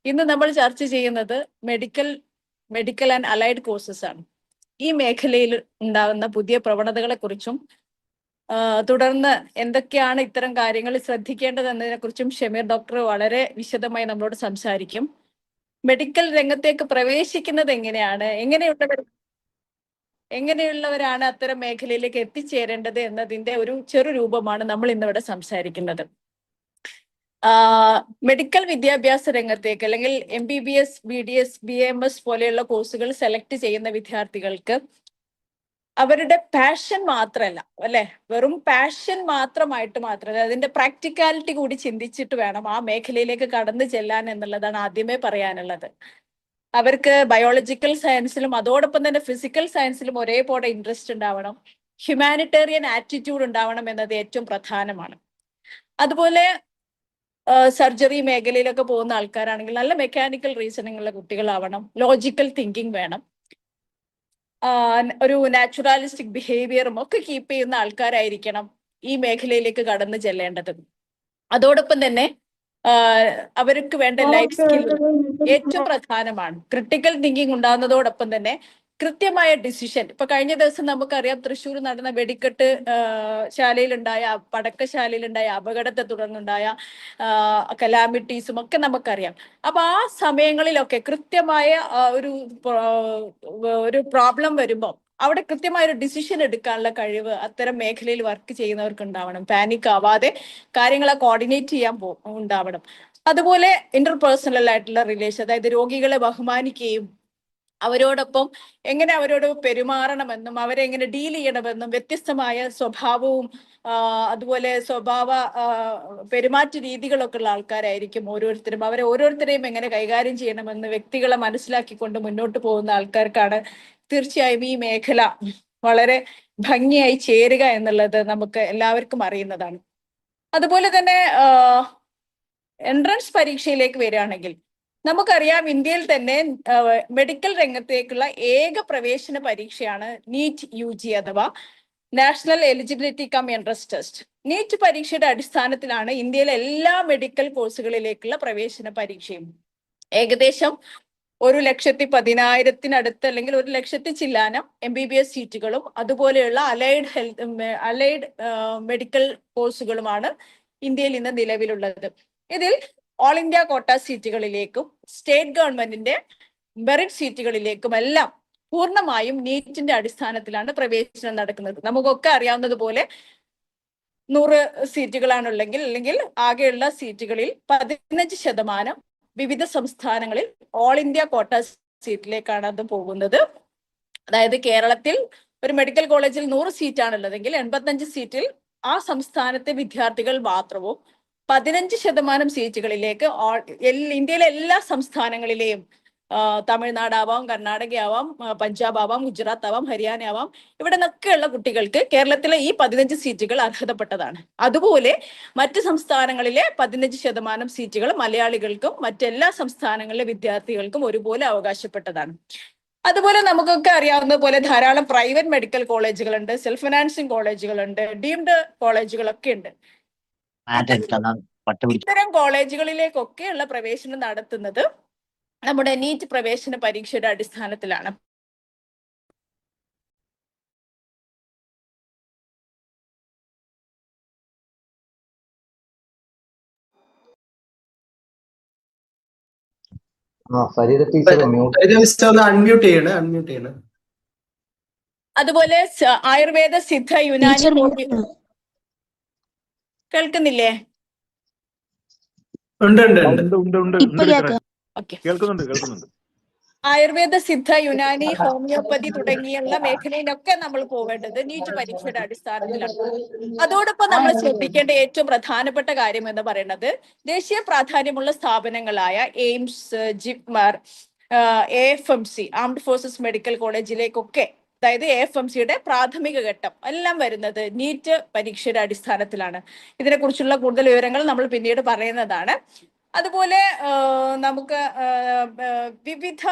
ഇന്ന് നമ്മൾ ചർച്ച ചെയ്യുന്നത് മെഡിക്കൽ ആൻഡ് അലൈഡ് കോഴ്സസ് ആണ്. ഈ മേഖലയിൽ ഉണ്ടാകുന്ന പുതിയ പ്രവണതകളെ കുറിച്ചും തുടർന്ന് എന്തൊക്കെയാണ് ഇത്തരം കാര്യങ്ങൾ ശ്രദ്ധിക്കേണ്ടത് എന്നതിനെ കുറിച്ചും ഷമീർ ഡോക്ടർ വളരെ വിശദമായി നമ്മളോട് സംസാരിക്കും. മെഡിക്കൽ രംഗത്തേക്ക് പ്രവേശിക്കുന്നത് എങ്ങനെയാണ്, എങ്ങനെയുള്ളവരാണ് അത്തരം മേഖലയിലേക്ക് എത്തിച്ചേരേണ്ടത് എന്നതിന്റെ ഒരു ചെറു രൂപമാണ് നമ്മൾ ഇന്നിവിടെ സംസാരിക്കുന്നത്. മെഡിക്കൽ വിദ്യാഭ്യാസ രംഗത്തേക്ക് അല്ലെങ്കിൽ MBBS, BDS, BAMS പോലെയുള്ള കോഴ്സുകൾ സെലക്ട് ചെയ്യുന്ന വിദ്യാർത്ഥികൾക്ക് അവരുടെ പാഷൻ മാത്രമല്ല, അല്ലെ, വെറും പാഷൻ മാത്രമല്ല, അതിന്റെ പ്രാക്ടിക്കാലിറ്റി കൂടി ചിന്തിച്ചിട്ട് വേണം ആ മേഖലയിലേക്ക് കടന്നു ചെല്ലാൻ എന്നുള്ളതാണ് ആദ്യമേ പറയാനുള്ളത്. അവർക്ക് ബയോളജിക്കൽ സയൻസിലും അതോടൊപ്പം തന്നെ ഫിസിക്കൽ സയൻസിലും ഒരേപോലെ ഇൻട്രസ്റ്റ് ഉണ്ടാവണം, ഹ്യൂമാനിറ്റേറിയൻ ആറ്റിറ്റ്യൂഡ് ഉണ്ടാവണം എന്നത് ഏറ്റവും പ്രധാനമാണ്. അതുപോലെ സർജറി മേഖലയിലൊക്കെ പോകുന്ന ആൾക്കാരാണെങ്കിൽ നല്ല മെക്കാനിക്കൽ റീസണിംഗ് ഉള്ള കുട്ടികളാവണം, ലോജിക്കൽ തിങ്കിങ് വേണം, ഒരു നാച്ചുറാലിസ്റ്റിക് ബിഹേവിയറും ഒക്കെ കീപ്പ് ചെയ്യുന്ന ആൾക്കാരായിരിക്കണം ഈ മേഖലയിലേക്ക് കടന്നു ചെല്ലേണ്ടത്. അതോടൊപ്പം തന്നെ അവർക്ക് വേണ്ട ലൈഫ് സ്കിൽ ഏറ്റവും പ്രധാനമാണ്. ക്രിട്ടിക്കൽ തിങ്കിങ് ഉണ്ടാകുന്നതോടൊപ്പം തന്നെ കൃത്യമായ ഡിസിഷൻ. ഇപ്പൊ കഴിഞ്ഞ ദിവസം നമുക്കറിയാം, തൃശ്ശൂർ നടന്ന വെടിക്കെട്ട് പടക്കശാലയിലുണ്ടായ അപകടത്തെ തുടർന്നുണ്ടായ കലാമിറ്റീസും ഒക്കെ നമുക്കറിയാം. അപ്പൊ ആ സമയങ്ങളിലൊക്കെ കൃത്യമായ ഒരു പ്രോബ്ലം വരുമ്പോൾ അവിടെ കൃത്യമായ ഒരു ഡിസിഷൻ എടുക്കാനുള്ള കഴിവ് അത്തരം മേഖലയിൽ വർക്ക് ചെയ്യുന്നവർക്ക് ഉണ്ടാവണം. പാനിക് ആവാതെ കാര്യങ്ങളെ കോർഡിനേറ്റ് ചെയ്യാൻ ഉണ്ടാവണം. അതുപോലെ ഇന്റർപേഴ്സണൽ ആയിട്ടുള്ള റിലേഷൻ, അതായത് രോഗികളെ ബഹുമാനിക്കുകയും അവരോടൊപ്പം എങ്ങനെ അവരോട് പെരുമാറണമെന്നും അവരെ എങ്ങനെ ഡീൽ ചെയ്യണമെന്നും വ്യത്യസ്തമായ സ്വഭാവവും അതുപോലെ പെരുമാറ്റ രീതികളൊക്കെ ഉള്ള ആൾക്കാരായിരിക്കും ഓരോരുത്തരും. ഓരോരുത്തരെയും എങ്ങനെ കൈകാര്യം ചെയ്യണമെന്ന് വ്യക്തികളെ മനസ്സിലാക്കിക്കൊണ്ട് മുന്നോട്ട് പോകുന്ന ആൾക്കാർക്കാണ് തീർച്ചയായും ഈ മേഖല വളരെ ഭംഗിയായി ചേരുക എന്നുള്ളത് നമുക്ക് എല്ലാവർക്കും അറിയുന്നതാണ്. അതുപോലെ തന്നെ എൻട്രൻസ് പരീക്ഷയിലേക്ക് വരികയാണെങ്കിൽ നമുക്കറിയാം, ഇന്ത്യയിൽ തന്നെ മെഡിക്കൽ രംഗത്തേക്കുള്ള ഏക പ്രവേശന പരീക്ഷയാണ് നീറ്റ് UG അഥവാ national eligibility cum entrance test. NEET പരീക്ഷയുടെ അടിസ്ഥാനത്തിലാണ് ഇന്ത്യയിലെ എല്ലാ മെഡിക്കൽ കോഴ്സുകളിലേക്കുള്ള പ്രവേശന പരീക്ഷയും. ഏകദേശം 1,10,000 അല്ലെങ്കിൽ 1,00,000 ചില്ലാനം MBBS സീറ്റുകളും അതുപോലെയുള്ള അലൈഡ് മെഡിക്കൽ കോഴ്സുകളുമാണ് ഇന്ത്യയിൽ ഇന്ന് നിലവിലുള്ളത്. ഇതിൽ ഓൾ ഇന്ത്യ കോട്ട സീറ്റുകളിലേക്കും സ്റ്റേറ്റ് ഗവൺമെന്റിന്റെ മെറിറ്റ് സീറ്റുകളിലേക്കും എല്ലാം പൂർണ്ണമായും നീറ്റിന്റെ അടിസ്ഥാനത്തിലാണ് പ്രവേശനം നടക്കുന്നത്. നമുക്കൊക്കെ അറിയാവുന്നതുപോലെ 100 സീറ്റുകളാണുള്ളെങ്കിൽ അല്ലെങ്കിൽ ആകെയുള്ള സീറ്റുകളിൽ 15% വിവിധ സംസ്ഥാനങ്ങളിൽ ഓൾ ഇന്ത്യ കോട്ട സീറ്റിലേക്കാണ് അത് പോകുന്നത്. അതായത് കേരളത്തിൽ ഒരു മെഡിക്കൽ കോളേജിൽ 100 സീറ്റാണുള്ളതെങ്കിൽ 85 സീറ്റിൽ ആ സംസ്ഥാനത്തെ വിദ്യാർത്ഥികൾ മാത്രവും 15% സീറ്റുകളിലേക്ക് ഇന്ത്യയിലെ എല്ലാ സംസ്ഥാനങ്ങളിലെയും തമിഴ്നാടാവാം, കർണാടക ആവാം, പഞ്ചാബ് ആവാം, ഗുജറാത്ത് ആവാം, ഹരിയാന ആവാം, ഇവിടെ നിന്നൊക്കെയുള്ള കുട്ടികൾക്ക് കേരളത്തിലെ ഈ 15 സീറ്റുകൾ അർഹതപ്പെട്ടതാണ്. അതുപോലെ മറ്റ് സംസ്ഥാനങ്ങളിലെ 15% സീറ്റുകൾ മലയാളികൾക്കും മറ്റെല്ലാ സംസ്ഥാനങ്ങളിലെ വിദ്യാർത്ഥികൾക്കും ഒരുപോലെ അവകാശപ്പെട്ടതാണ്. അതുപോലെ നമുക്കൊക്കെ അറിയാവുന്ന പോലെ ധാരാളം പ്രൈവറ്റ് മെഡിക്കൽ കോളേജുകളുണ്ട്, സെൽഫ് ഫിനാൻസിങ് കോളേജുകളുണ്ട്, ഡീംഡ് കോളേജുകളൊക്കെ ഉണ്ട്. ഇത്തരം കോളേജുകളിലേക്കൊക്കെയുള്ള പ്രവേശനം നടത്തുന്നത് നമ്മുടെ നീറ്റ് പ്രവേശന പരീക്ഷയുടെ അടിസ്ഥാനത്തിലാണ്. അതുപോലെ ആയുർവേദ, സിദ്ധ, യുനാനി കേൾക്കുന്നില്ലേ? ആയുർവേദ, സിദ്ധ, യുനാനി, ഹോമിയോപ്പതി തുടങ്ങിയുള്ള മേഖലയിലൊക്കെ നമ്മൾ പോവേണ്ടത് നീറ്റ് പരീക്ഷയുടെ അടിസ്ഥാനത്തിലാണ്. അതോടൊപ്പം നമ്മൾ ശ്രദ്ധിക്കേണ്ട ഏറ്റവും പ്രധാനപ്പെട്ട കാര്യം എന്ന് പറയുന്നത് ദേശീയ പ്രാധാന്യമുള്ള സ്ഥാപനങ്ങളായ AIIMS, JIPMER, AFMC armed forces medical കോളേജിലേക്കൊക്കെ, അതായത് AFMCയുടെ പ്രാഥമിക ഘട്ടം എല്ലാം വരുന്നത് നീറ്റ് പരീക്ഷയുടെ അടിസ്ഥാനത്തിലാണ്. ഇതിനെക്കുറിച്ചുള്ള കൂടുതൽ വിവരങ്ങൾ നമ്മൾ പിന്നീട് പറയുന്നതാണ്. അതുപോലെ നമുക്ക് വിവിധ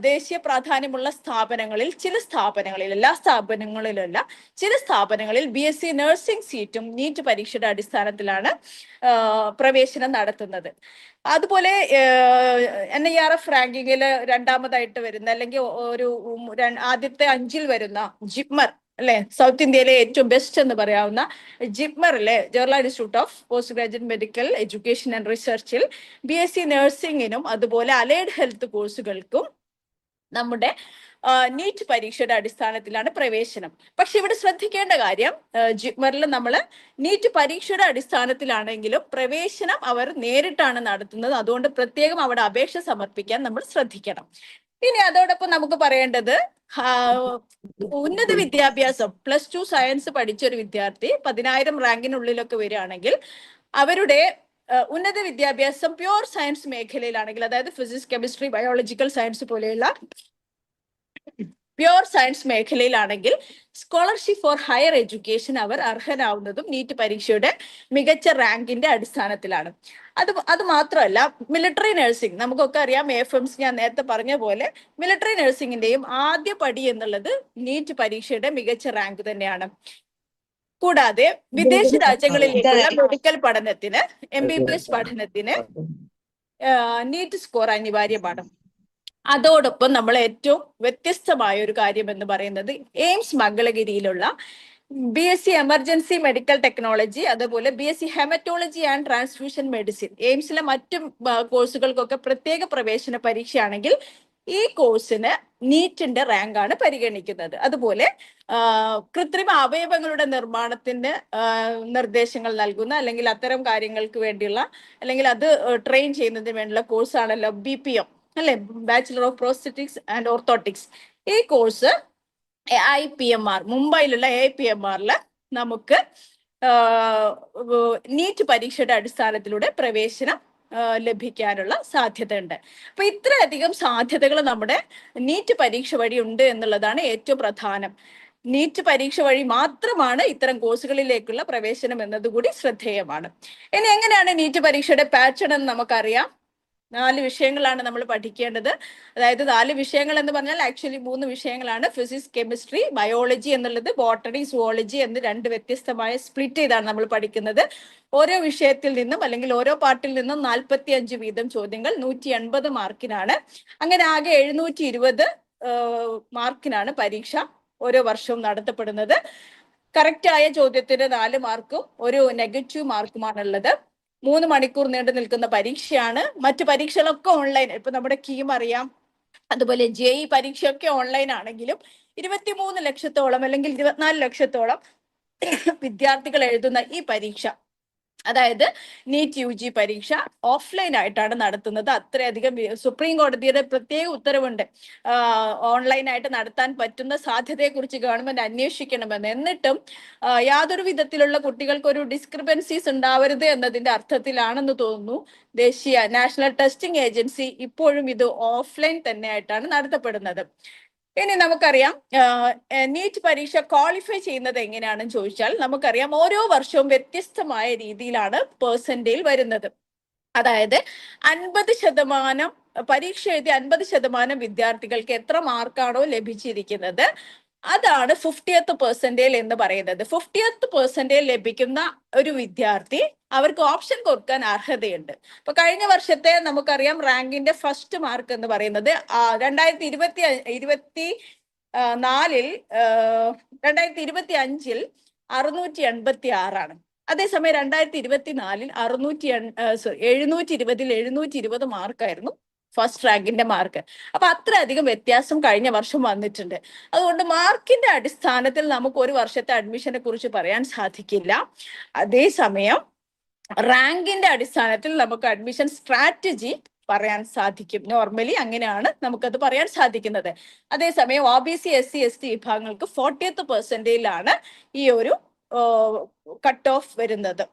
ദേശീയ പ്രാധാന്യമുള്ള സ്ഥാപനങ്ങളിൽ, ചില സ്ഥാപനങ്ങളിൽ, എല്ലാ സ്ഥാപനങ്ങളിലല്ല, ചില സ്ഥാപനങ്ങളിൽ BSc നഴ്സിംഗ് സീറ്റും നീറ്റ് പരീക്ഷയുടെ അടിസ്ഥാനത്തിലാണ് പ്രവേശനം നടത്തുന്നത്. അതുപോലെ NIRF റാങ്കിങ്ങിൽ രണ്ടാമതായിട്ട് വരുന്ന, അല്ലെങ്കിൽ ആദ്യത്തെ 5-ൽ വരുന്ന ജിപ്മർ അല്ലെ, സൗത്ത് ഇന്ത്യയിലെ ഏറ്റവും ബെസ്റ്റ് എന്ന് പറയാവുന്ന ജിപ്മറിലെ Jawaharlal institute of post graduate medical education and റിസർച്ചിൽ BSc നഴ്സിംഗിനും അതുപോലെ അലൈഡ് ഹെൽത്ത് കോഴ്സുകൾക്കും നമ്മുടെ നീറ്റ് പരീക്ഷയുടെ അടിസ്ഥാനത്തിലാണ് പ്രവേശനം. പക്ഷെ ഇവിടെ ശ്രദ്ധിക്കേണ്ട കാര്യം, ജിപ്മറിൽ നമ്മൾ നീറ്റ് പരീക്ഷയുടെ അടിസ്ഥാനത്തിലാണെങ്കിലും പ്രവേശനം അവർ നേരിട്ടാണ് നടത്തുന്നത്. അതുകൊണ്ട് പ്രത്യേകം അവിടെ അപേക്ഷ സമർപ്പിക്കാൻ നമ്മൾ ശ്രദ്ധിക്കണം. ഇനി അതോടൊപ്പം നമുക്ക് പറയേണ്ടത്, ഉന്നത വിദ്യാഭ്യാസം +2 സയൻസ് പഠിച്ച ഒരു വിദ്യാർത്ഥി 10,000 റാങ്കിനുള്ളിലൊക്കെ വരികയാണെങ്കിൽ അവരുടെ ഉന്നത വിദ്യാഭ്യാസം പ്യൂർ സയൻസ് മേഖലയിലാണെങ്കിൽ, അതായത് ഫിസിക്സ്, കെമിസ്ട്രി, ബയോളജിക്കൽ സയൻസ് പോലെയുള്ള പ്യൂർ സയൻസ് മേഖലയിലാണെങ്കിൽ സ്കോളർഷിപ്പ് ഫോർ ഹയർ എഡ്യൂക്കേഷൻ അവർ അർഹനാവുന്നതും നീറ്റ് പരീക്ഷയുടെ മികച്ച റാങ്കിന്റെ അടിസ്ഥാനത്തിലാണ്. അത് മാത്രമല്ല, മിലിറ്ററി നഴ്സിംഗ് നമുക്കൊക്കെ അറിയാം, AFMC ഞാൻ നേരത്തെ പറഞ്ഞ പോലെ മിലിറ്ററി നഴ്സിംഗിന്റെയും ആദ്യ പടി എന്നുള്ളത് നീറ്റ് പരീക്ഷയുടെ മികച്ച റാങ്ക് തന്നെയാണ്. കൂടാതെ വിദേശ രാജ്യങ്ങളിലേക്കുള്ള മെഡിക്കൽ പഠനത്തിന്, MBBS പഠനത്തിന് നീറ്റ് സ്കോർ അനിവാര്യമാണ്. അതോടൊപ്പം നമ്മൾ ഏറ്റവും വ്യത്യസ്തമായ ഒരു കാര്യം എന്ന് പറയുന്നത്, എയിംസ് മംഗളഗിരിയിലുള്ള BSc എമർജൻസി മെഡിക്കൽ ടെക്നോളജി, അതുപോലെ BSc haematology and transfusion medicine, എയിംസിലെ മറ്റു കോഴ്സുകൾക്കൊക്കെ പ്രത്യേക പ്രവേശന പരീക്ഷയാണെങ്കിൽ ഈ കോഴ്സിന് നീറ്റിന്റെ റാങ്കാണ് പരിഗണിക്കുന്നത്. അതുപോലെ കൃത്രിമ അവയവങ്ങളുടെ നിർമ്മാണത്തിന് നിർദ്ദേശങ്ങൾ നൽകുന്ന, അല്ലെങ്കിൽ അത്തരം കാര്യങ്ങൾക്ക് വേണ്ടിയുള്ള, അല്ലെങ്കിൽ അത് ട്രെയിൻ ചെയ്യുന്നതിന് വേണ്ടിയുള്ള കോഴ്സാണല്ലോ BPM അല്ലെ, bachelor of prosthetics and orthotics. ഈ കോഴ്സ് AIPMR, മുംബൈയിലുള്ള AIPMR നമുക്ക് നീറ്റ് പരീക്ഷയുടെ അടിസ്ഥാനത്തിലൂടെ പ്രവേശനം ലഭിക്കാനുള്ള സാധ്യതയുണ്ട്. അപ്പൊ ഇത്രയധികം സാധ്യതകൾ നമ്മുടെ നീറ്റ് പരീക്ഷ വഴി ഉണ്ട് എന്നുള്ളതാണ് ഏറ്റവും പ്രധാനം. നീറ്റ് പരീക്ഷ വഴി മാത്രമാണ് ഇത്തരം കോഴ്സുകളിലേക്കുള്ള പ്രവേശനം എന്നതുകൂടി ശ്രദ്ധേയമാണ്. ഇനി എങ്ങനെയാണ് നീറ്റ് പരീക്ഷയുടെ പാറ്റേൺ എന്ന് നമുക്കറിയാം. 4 വിഷയങ്ങളാണ് നമ്മൾ പഠിക്കേണ്ടത്. അതായത് 4 വിഷയങ്ങൾ എന്ന് പറഞ്ഞാൽ ആക്ച്വലി 3 വിഷയങ്ങളാണ്. ഫിസിക്സ്, കെമിസ്ട്രി, ബയോളജി എന്നുള്ളത്, ബോട്ടണി, സുവോളജി എന്ന് 2 വ്യത്യസ്തമായ സ്പ്ലിറ്റ് ചെയ്താണ് നമ്മൾ പഠിക്കുന്നത്. ഓരോ വിഷയത്തിൽ നിന്നും, അല്ലെങ്കിൽ ഓരോ പാർട്ടിൽ നിന്നും 45 വീതം ചോദ്യങ്ങൾ, 180 മാർക്കിനാണ്. അങ്ങനെ ആകെ 720 മാർക്കിനാണ് പരീക്ഷ ഓരോ വർഷവും നടത്തപ്പെടുന്നത്. കറക്റ്റായ ചോദ്യത്തിന് 4 മാർക്കും ഒരു നെഗറ്റീവ് മാർക്കുമാണുള്ളത്. 3 മണിക്കൂർ നീണ്ടു നിൽക്കുന്ന പരീക്ഷയാണ്. മറ്റു പരീക്ഷകളൊക്കെ ഓൺലൈൻ, ഇപ്പൊ നമ്മുടെ കീം അറിയാം, അതുപോലെ JEE പരീക്ഷയൊക്കെ ഓൺലൈൻ ആണെങ്കിലും 23 ലക്ഷത്തോളം അല്ലെങ്കിൽ 24 ലക്ഷത്തോളം വിദ്യാർത്ഥികൾ എഴുതുന്ന ഈ പരീക്ഷ, അതായത് നീറ്റ് UG പരീക്ഷ ഓഫ്ലൈൻ ആയിട്ടാണ് നടത്തുന്നത്. അത്രയധികം സുപ്രീം കോടതിയുടെ പ്രത്യേക ഉത്തരവുണ്ട്, ഓൺലൈനായിട്ട് നടത്താൻ പറ്റുന്ന സാധ്യതയെക്കുറിച്ച് ഗവൺമെന്റ് അന്വേഷിക്കണമെന്ന്. എന്നിട്ടും യാതൊരു വിധത്തിലുള്ള കുട്ടികൾക്ക് ഒരു ഡിസ്ക്രിപ്പൻസീസ് ഉണ്ടാവരുത് എന്നതിന്റെ അർത്ഥത്തിലാണെന്ന് തോന്നുന്നു നാഷണൽ ടെസ്റ്റിംഗ് ഏജൻസി ഇപ്പോഴും ഇത് ഓഫ്ലൈൻ തന്നെയായിട്ടാണ് നടത്തപ്പെടുന്നത്. ഇനി നമുക്കറിയാം, നീറ്റ് പരീക്ഷ ക്വാളിഫൈ ചെയ്യുന്നത് എങ്ങനെയാണെന്ന് ചോദിച്ചാൽ, നമുക്കറിയാം ഓരോ വർഷവും വ്യത്യസ്തമായ രീതിയിലാണ് പെർസെന്റേജ് വരുന്നത്. അതായത് 50% പരീക്ഷ എഴുതി 50% വിദ്യാർത്ഥികൾക്ക് എത്ര മാർക്കാണോ ലഭിച്ചിരിക്കുന്നത്, അതാണ് 50th പെർസെന്റേജ് എന്ന് പറയുന്നത്. 50th പെർസെന്റേജ് ലഭിക്കുന്ന ഒരു വിദ്യാർത്ഥി അവർക്ക് ഓപ്ഷൻ കൊടുക്കാൻ അർഹതയുണ്ട്. ഇപ്പൊ കഴിഞ്ഞ വർഷത്തെ നമുക്കറിയാം റാങ്കിന്റെ ഫസ്റ്റ് മാർക്ക് എന്ന് പറയുന്നത് 2025 686 അതേസമയം 2024 720 മാർക്കായിരുന്നു ഫസ്റ്റ് റാങ്കിന്റെ മാർക്ക്. അപ്പൊ അത്രയധികം വ്യത്യാസം കഴിഞ്ഞ വർഷം വന്നിട്ടുണ്ട്. അതുകൊണ്ട് മാർക്കിന്റെ അടിസ്ഥാനത്തിൽ നമുക്ക് ഒരു വർഷത്തെ അഡ്മിഷനെ കുറിച്ച് പറയാൻ സാധിക്കില്ല. അതേസമയം റാങ്കിന്റെ അടിസ്ഥാനത്തിൽ നമുക്ക് അഡ്മിഷൻ സ്ട്രാറ്റജി പറയാൻ സാധിക്കും. നോർമലി അങ്ങനെയാണ് നമുക്കത് പറയാൻ സാധിക്കുന്നത്. അതേസമയം OBC SC ST വിഭാഗങ്ങൾക്ക് 40th പെർസെന്റേജിലാണ് ഈ ഒരു കട്ട് ഓഫ് വരുന്നത്,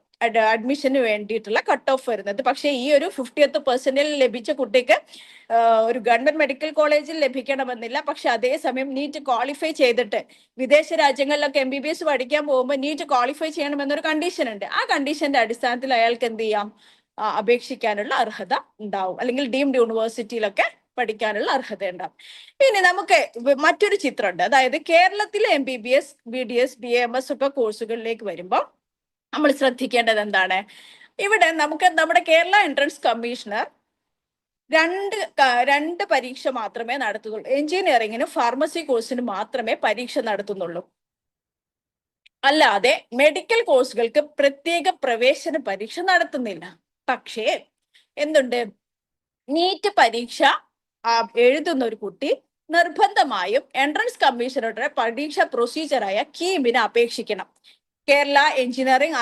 അഡ്മിഷന് വേണ്ടിയിട്ടുള്ള കട്ട് ഓഫ് വരുന്നത്. പക്ഷേ ഈ ഒരു 50th പെർസെന്റേജിൽ ലഭിച്ച കുട്ടിക്ക് ഒരു ഗവൺമെന്റ് മെഡിക്കൽ കോളേജിൽ ലഭിക്കണമെന്നില്ല. പക്ഷെ അതേസമയം നീറ്റ് ക്വാളിഫൈ ചെയ്തിട്ട് വിദേശ രാജ്യങ്ങളിലൊക്കെ MBBS പഠിക്കാൻ പോകുമ്പോൾ നീറ്റ് ക്വാളിഫൈ ചെയ്യണമെന്നൊരു കണ്ടീഷൻ ഉണ്ട്. ആ കണ്ടീഷന്റെ അടിസ്ഥാനത്തിൽ അയാൾക്ക് എന്ത് ചെയ്യാം, അപേക്ഷിക്കാനുള്ള അർഹത ഉണ്ടാവും, അല്ലെങ്കിൽ ഡീംഡ് യൂണിവേഴ്സിറ്റിയിലൊക്കെ പഠിക്കാനുള്ള അർഹത ഉണ്ടാവും. ഇനി നമുക്ക് മറ്റൊരു ചിത്രമുണ്ട്. അതായത് കേരളത്തിലെ MBBS, BDS, BAMS ഒക്കെ കോഴ്സുകളിലേക്ക് വരുമ്പോൾ നമ്മൾ ശ്രദ്ധിക്കേണ്ടത് എന്താണ്? ഇവിടെ നമുക്ക് നമ്മുടെ കേരള എൻട്രൻസ് കമ്മീഷണർ രണ്ട് പരീക്ഷ മാത്രമേ നടത്തുന്നുള്ളൂ. എഞ്ചിനീയറിംഗിനും ഫാർമസി കോഴ്സിനും മാത്രമേ പരീക്ഷ നടത്തുന്നുള്ളൂ. അല്ലാതെ മെഡിക്കൽ കോഴ്സുകൾക്ക് പ്രത്യേക പ്രവേശന പരീക്ഷ നടത്തുന്നില്ല. പക്ഷേ എന്തുണ്ട്? നീറ്റ് പരീക്ഷ എഴുതുന്ന ഒരു കുട്ടി നിർബന്ധമായും എൻട്രൻസ് കമ്മീഷണറുടെ പരീക്ഷ പ്രൊസീജിയറായ കീമിന് അപേക്ഷിക്കണം. Kerala engineering,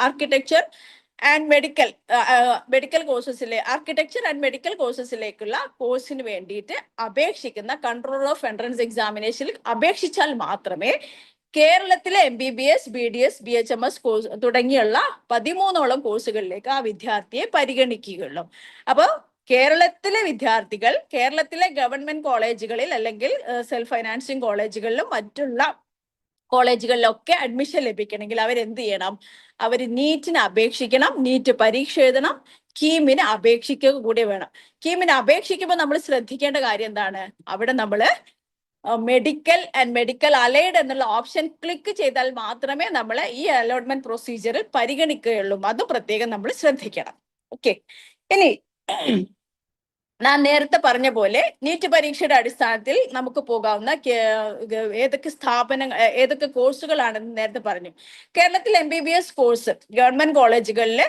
architecture and medical കോഴ്സസിലേക്കുള്ള കോഴ്സിന് വേണ്ടിയിട്ട് അപേക്ഷിക്കുന്ന കൺട്രോൾ ഓഫ് എൻട്രൻസ് എക്സാമിനേഷനിൽ അപേക്ഷിച്ചാൽ മാത്രമേ കേരളത്തിലെ MBBS, BDS, BHMS കോഴ്സ് തുടങ്ങിയുള്ള 13ഓളം കോഴ്സുകളിലേക്ക് ആ വിദ്യാർത്ഥിയെ പരിഗണിക്കുകയുള്ളൂ. അപ്പോൾ കേരളത്തിലെ വിദ്യാർത്ഥികൾ കേരളത്തിലെ ഗവൺമെന്റ് കോളേജുകളിൽ അല്ലെങ്കിൽ സെൽഫ് ഫൈനാൻസിങ് കോളേജുകളിലും മറ്റുള്ള കോളേജുകളിലൊക്കെ അഡ്മിഷൻ ലഭിക്കണമെങ്കിൽ അവരെന്ത് ചെയ്യണം? അവർ നീറ്റിന് അപേക്ഷിക്കണം, നീറ്റ് പരീക്ഷ എഴുതണം, കീമിന് അപേക്ഷിക്കുക കൂടി വേണം. കീമിന് അപേക്ഷിക്കുമ്പോൾ നമ്മൾ ശ്രദ്ധിക്കേണ്ട കാര്യം എന്താണ്? അവിടെ നമ്മൾ മെഡിക്കൽ ആൻഡ് മെഡിക്കൽ അലൈഡ് എന്നുള്ള ഓപ്ഷൻ ക്ലിക്ക് ചെയ്താൽ മാത്രമേ നമ്മൾ ഈ അലോട്ട്മെന്റ് പ്രൊസീജിയറിൽ പരിഗണിക്കുകയുള്ളൂ. അത് പ്രത്യേകം നമ്മൾ ശ്രദ്ധിക്കണം. ഓക്കെ. ഇനി ഞാൻ നേരത്തെ പറഞ്ഞ പോലെ നീറ്റ് പരീക്ഷയുടെ അടിസ്ഥാനത്തിൽ നമുക്ക് പോകാവുന്ന ഏതൊക്കെ കോഴ്സുകളാണെന്ന് നേരത്തെ പറഞ്ഞു. കേരളത്തിൽ MBBS കോഴ്സ് ഗവൺമെന്റ് കോളേജുകളിൽ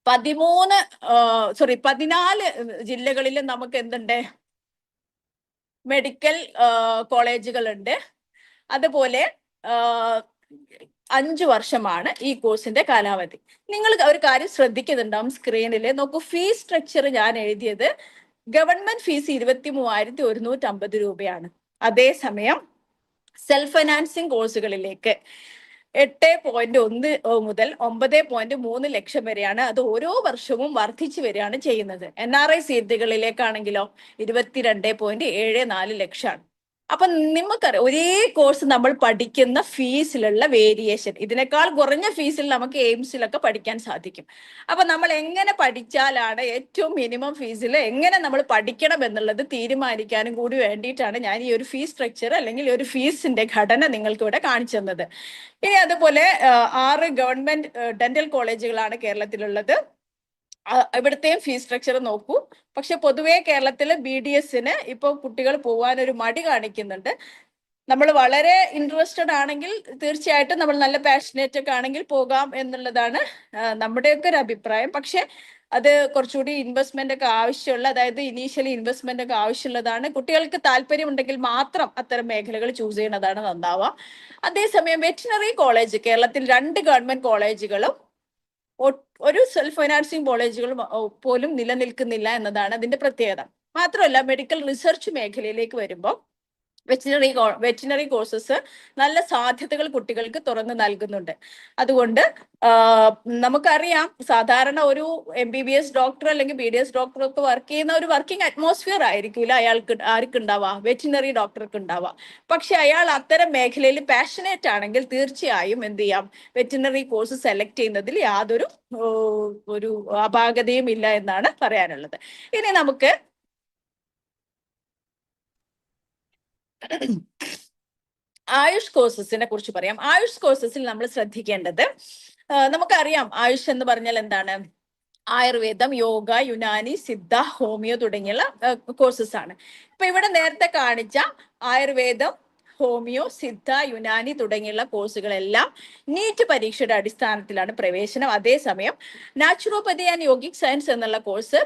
14 ജില്ലകളിൽ നമുക്ക് എന്തുണ്ട്? മെഡിക്കൽ കോളേജുകളുണ്ട്. അതുപോലെ 5 വർഷമാണ് ഈ കോഴ്സിന്റെ കാലാവധി. നിങ്ങൾ ഒരു കാര്യം ശ്രദ്ധിക്കുന്നുണ്ടാവും, സ്ക്രീനിൽ നോക്കൂ. ഫീസ് സ്ട്രക്ചർ ഞാൻ എഴുതിയത് ഗവൺമെന്റ് ഫീസ് 23,150 രൂപയാണ്. അതേസമയം സെൽഫ് ഫൈനാൻസിങ് കോഴ്സുകളിലേക്ക് 8.1 മുതൽ 9.3 ലക്ഷം വരെയാണ്. അത് ഓരോ വർഷവും വർദ്ധിച്ചു വരികയാണ് ചെയ്യുന്നത്. NRI സീറ്റുകളിലേക്കാണെങ്കിലോ 22.74 ലക്ഷമാണ്. അപ്പൊ നിങ്ങൾക്കറിയാം, ഒരേ കോഴ്സ് നമ്മൾ പഠിക്കുന്ന ഫീസിലുള്ള വേരിയേഷൻ, ഇതിനേക്കാൾ കുറഞ്ഞ ഫീസിൽ നമുക്ക് എയിംസിലൊക്കെ പഠിക്കാൻ സാധിക്കും. അപ്പൊ നമ്മൾ എങ്ങനെ പഠിച്ചാലാണ് ഏറ്റവും മിനിമം ഫീസിൽ എങ്ങനെ നമ്മൾ പഠിക്കണം എന്നുള്ളത് തീരുമാനിക്കാനും കൂടി വേണ്ടിയിട്ടാണ് ഞാൻ ഈ ഒരു ഫീസ് സ്ട്രക്ചർ അല്ലെങ്കിൽ ഒരു ഫീസിന്റെ ഘടന നിങ്ങൾക്ക് ഇവിടെ കാണിച്ചു തന്നത്. ഇനി അതുപോലെ 6 ഗവൺമെന്റ് ഡെന്റൽ കോളേജുകളാണ് കേരളത്തിലുള്ളത്. ഇവിടുത്തെയും ഫീസ് സ്ട്രക്ചർ നോക്കൂ. പക്ഷെ പൊതുവെ കേരളത്തിലെ BDSന് ഇപ്പോൾ കുട്ടികൾ പോകാനൊരു മടി കാണിക്കുന്നുണ്ട്. നമ്മൾ വളരെ ഇൻട്രസ്റ്റഡ് ആണെങ്കിൽ തീർച്ചയായിട്ടും നമ്മൾ നല്ല പാഷനേറ്റ് ഒക്കെ ആണെങ്കിൽ പോകാം എന്നുള്ളതാണ് നമ്മുടെയൊക്കെ ഒരു അഭിപ്രായം. പക്ഷെ അത് കുറച്ചുകൂടി ഇൻവെസ്റ്റ്മെന്റ് ഒക്കെ ആവശ്യമുള്ള, അതായത് ഇനീഷ്യലി ഇൻവെസ്റ്റ്മെന്റ് ഒക്കെ ആവശ്യമുള്ളതാണ്. കുട്ടികൾക്ക് താല്പര്യം ഉണ്ടെങ്കിൽ മാത്രം അത്തരം മേഖലകൾ ചൂസ് ചെയ്യുന്നതാണ് നന്നാവുക. അതേസമയം വെറ്റിനറി കോളേജ് കേരളത്തിൽ 2 ഗവൺമെന്റ് കോളേജുകളും ഒരു സെൽഫ് ഫൈനാൻസിങ് കോളേജുകളും പോലും നിലനിൽക്കുന്നില്ല എന്നതാണ് അതിന്റെ പ്രത്യേകത. മാത്രമല്ല, മെഡിക്കൽ റിസർച്ച് മേഖലയിലേക്ക് വരുമ്പോൾ വെറ്റിനറി കോഴ്സസ് നല്ല സാധ്യതകൾ കുട്ടികൾക്ക് തുറന്നു നൽകുന്നുണ്ട്. അതുകൊണ്ട് നമുക്കറിയാം, സാധാരണ ഒരു MBBS ഡോക്ടർ അല്ലെങ്കിൽ BDS ഡോക്ടർ ഒക്കെ വർക്ക് ചെയ്യുന്ന ഒരു വർക്കിംഗ് അറ്റ്മോസ്ഫിയർ ആയിരിക്കില്ല ആർക്കുണ്ടാവുക, വെറ്റിനറി ഡോക്ടർക്ക് ഉണ്ടാവുക. പക്ഷെ അയാൾ അത്തരം മേഖലയിൽ പാഷനേറ്റ് ആണെങ്കിൽ തീർച്ചയായും എന്ത് ചെയ്യാം, വെറ്റിനറി കോഴ്സ് സെലക്ട് ചെയ്യുന്നതിൽ യാതൊരു അപാകതയും ഇല്ല എന്നാണ് പറയാനുള്ളത്. ഇനി നമുക്ക് ആയുഷ് കോഴ്സസിനെ കുറിച്ച് പറയാം. ആയുഷ് കോഴ്സസിൽ നമ്മൾ ശ്രദ്ധിക്കേണ്ടത്, നമുക്കറിയാം ആയുഷ് എന്ന് പറഞ്ഞാൽ എന്താണ്? ആയുർവേദം, യോഗ, യുനാനി, സിദ്ധ, ഹോമിയോ തുടങ്ങിയുള്ള കോഴ്സസ് ആണ്. ഇപ്പൊ ഇവിടെ നേരത്തെ കാണിച്ച ആയുർവേദം, ഹോമിയോ, സിദ്ധ, യുനാനി തുടങ്ങിയുള്ള കോഴ്സുകളെല്ലാം നീറ്റ് പരീക്ഷയുടെ അടിസ്ഥാനത്തിലാണ് പ്രവേശനം. അതേസമയം നാച്ചുറോപ്പതി ആൻഡ് യോഗിക് സയൻസ് എന്നുള്ള കോഴ്സ്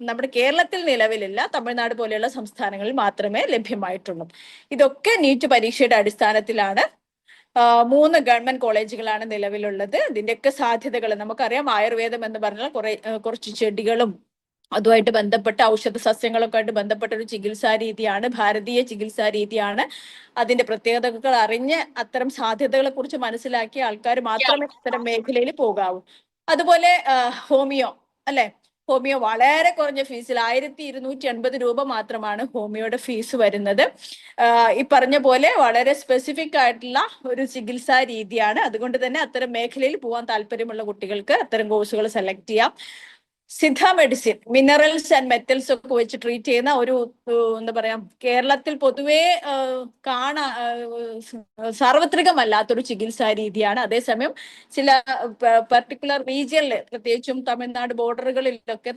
നമ്മുടെ കേരളത്തിൽ നിലവിലില്ല, തമിഴ്നാട് പോലെയുള്ള സംസ്ഥാനങ്ങളിൽ മാത്രമേ ലഭ്യമായിട്ടുള്ളൂ. ഇതൊക്കെ നീറ്റ് പരീക്ഷയുടെ അടിസ്ഥാനത്തിലാണ്. 3 ഗവൺമെന്റ് കോളേജുകളാണ് നിലവിലുള്ളത്. ഇതിന്റെയൊക്കെ സാധ്യതകൾ നമുക്കറിയാം. ആയുർവേദം എന്ന് പറഞ്ഞാൽ കുറച്ച് ചെടികളും അതുമായിട്ട് ബന്ധപ്പെട്ട ഔഷധ സസ്യങ്ങളൊക്കെ ആയിട്ട് ബന്ധപ്പെട്ട ഒരു ചികിത്സാ രീതിയാണ്, ഭാരതീയ ചികിത്സാ രീതിയാണ്. അതിന്റെ പ്രത്യേകതകൾ അറിഞ്ഞ് അത്തരം സാധ്യതകളെ കുറിച്ച് മനസ്സിലാക്കിയ ആൾക്കാർ മാത്രമേ അത്തരം മേഖലയിൽ പോകാവൂ. അതുപോലെ ഹോമിയോ അല്ലെ, ഹോമിയോ വളരെ കുറഞ്ഞ ഫീസിൽ 1280 രൂപ മാത്രമാണ് ഹോമിയോയുടെ ഫീസ് വരുന്നത്. ഈ പറഞ്ഞ പോലെ വളരെ സ്പെസിഫിക് ആയിട്ടുള്ള ഒരു ചികിത്സാ രീതിയാണ്. അതുകൊണ്ട് തന്നെ അത്തരം മേഖലയിൽ പോകാൻ താല്പര്യമുള്ള കുട്ടികൾക്ക് അത്തരം കോഴ്സുകൾ സെലക്ട് ചെയ്യാം. Siddha medicine, minerals and metals ഒക്കെ വെച്ച് ട്രീറ്റ് ചെയ്യുന്ന ഒരു എന്താ പറയാ, കേരളത്തിൽ പൊതുവേ സാർവത്രികമല്ലാത്തൊരു ചികിത്സാ രീതിയാണ്. അതേസമയം ചില പർട്ടിക്കുലർ റീജിയനിൽ, പ്രത്യേകിച്ചും തമിഴ്നാട് ബോർഡറുകളിലൊക്കെ,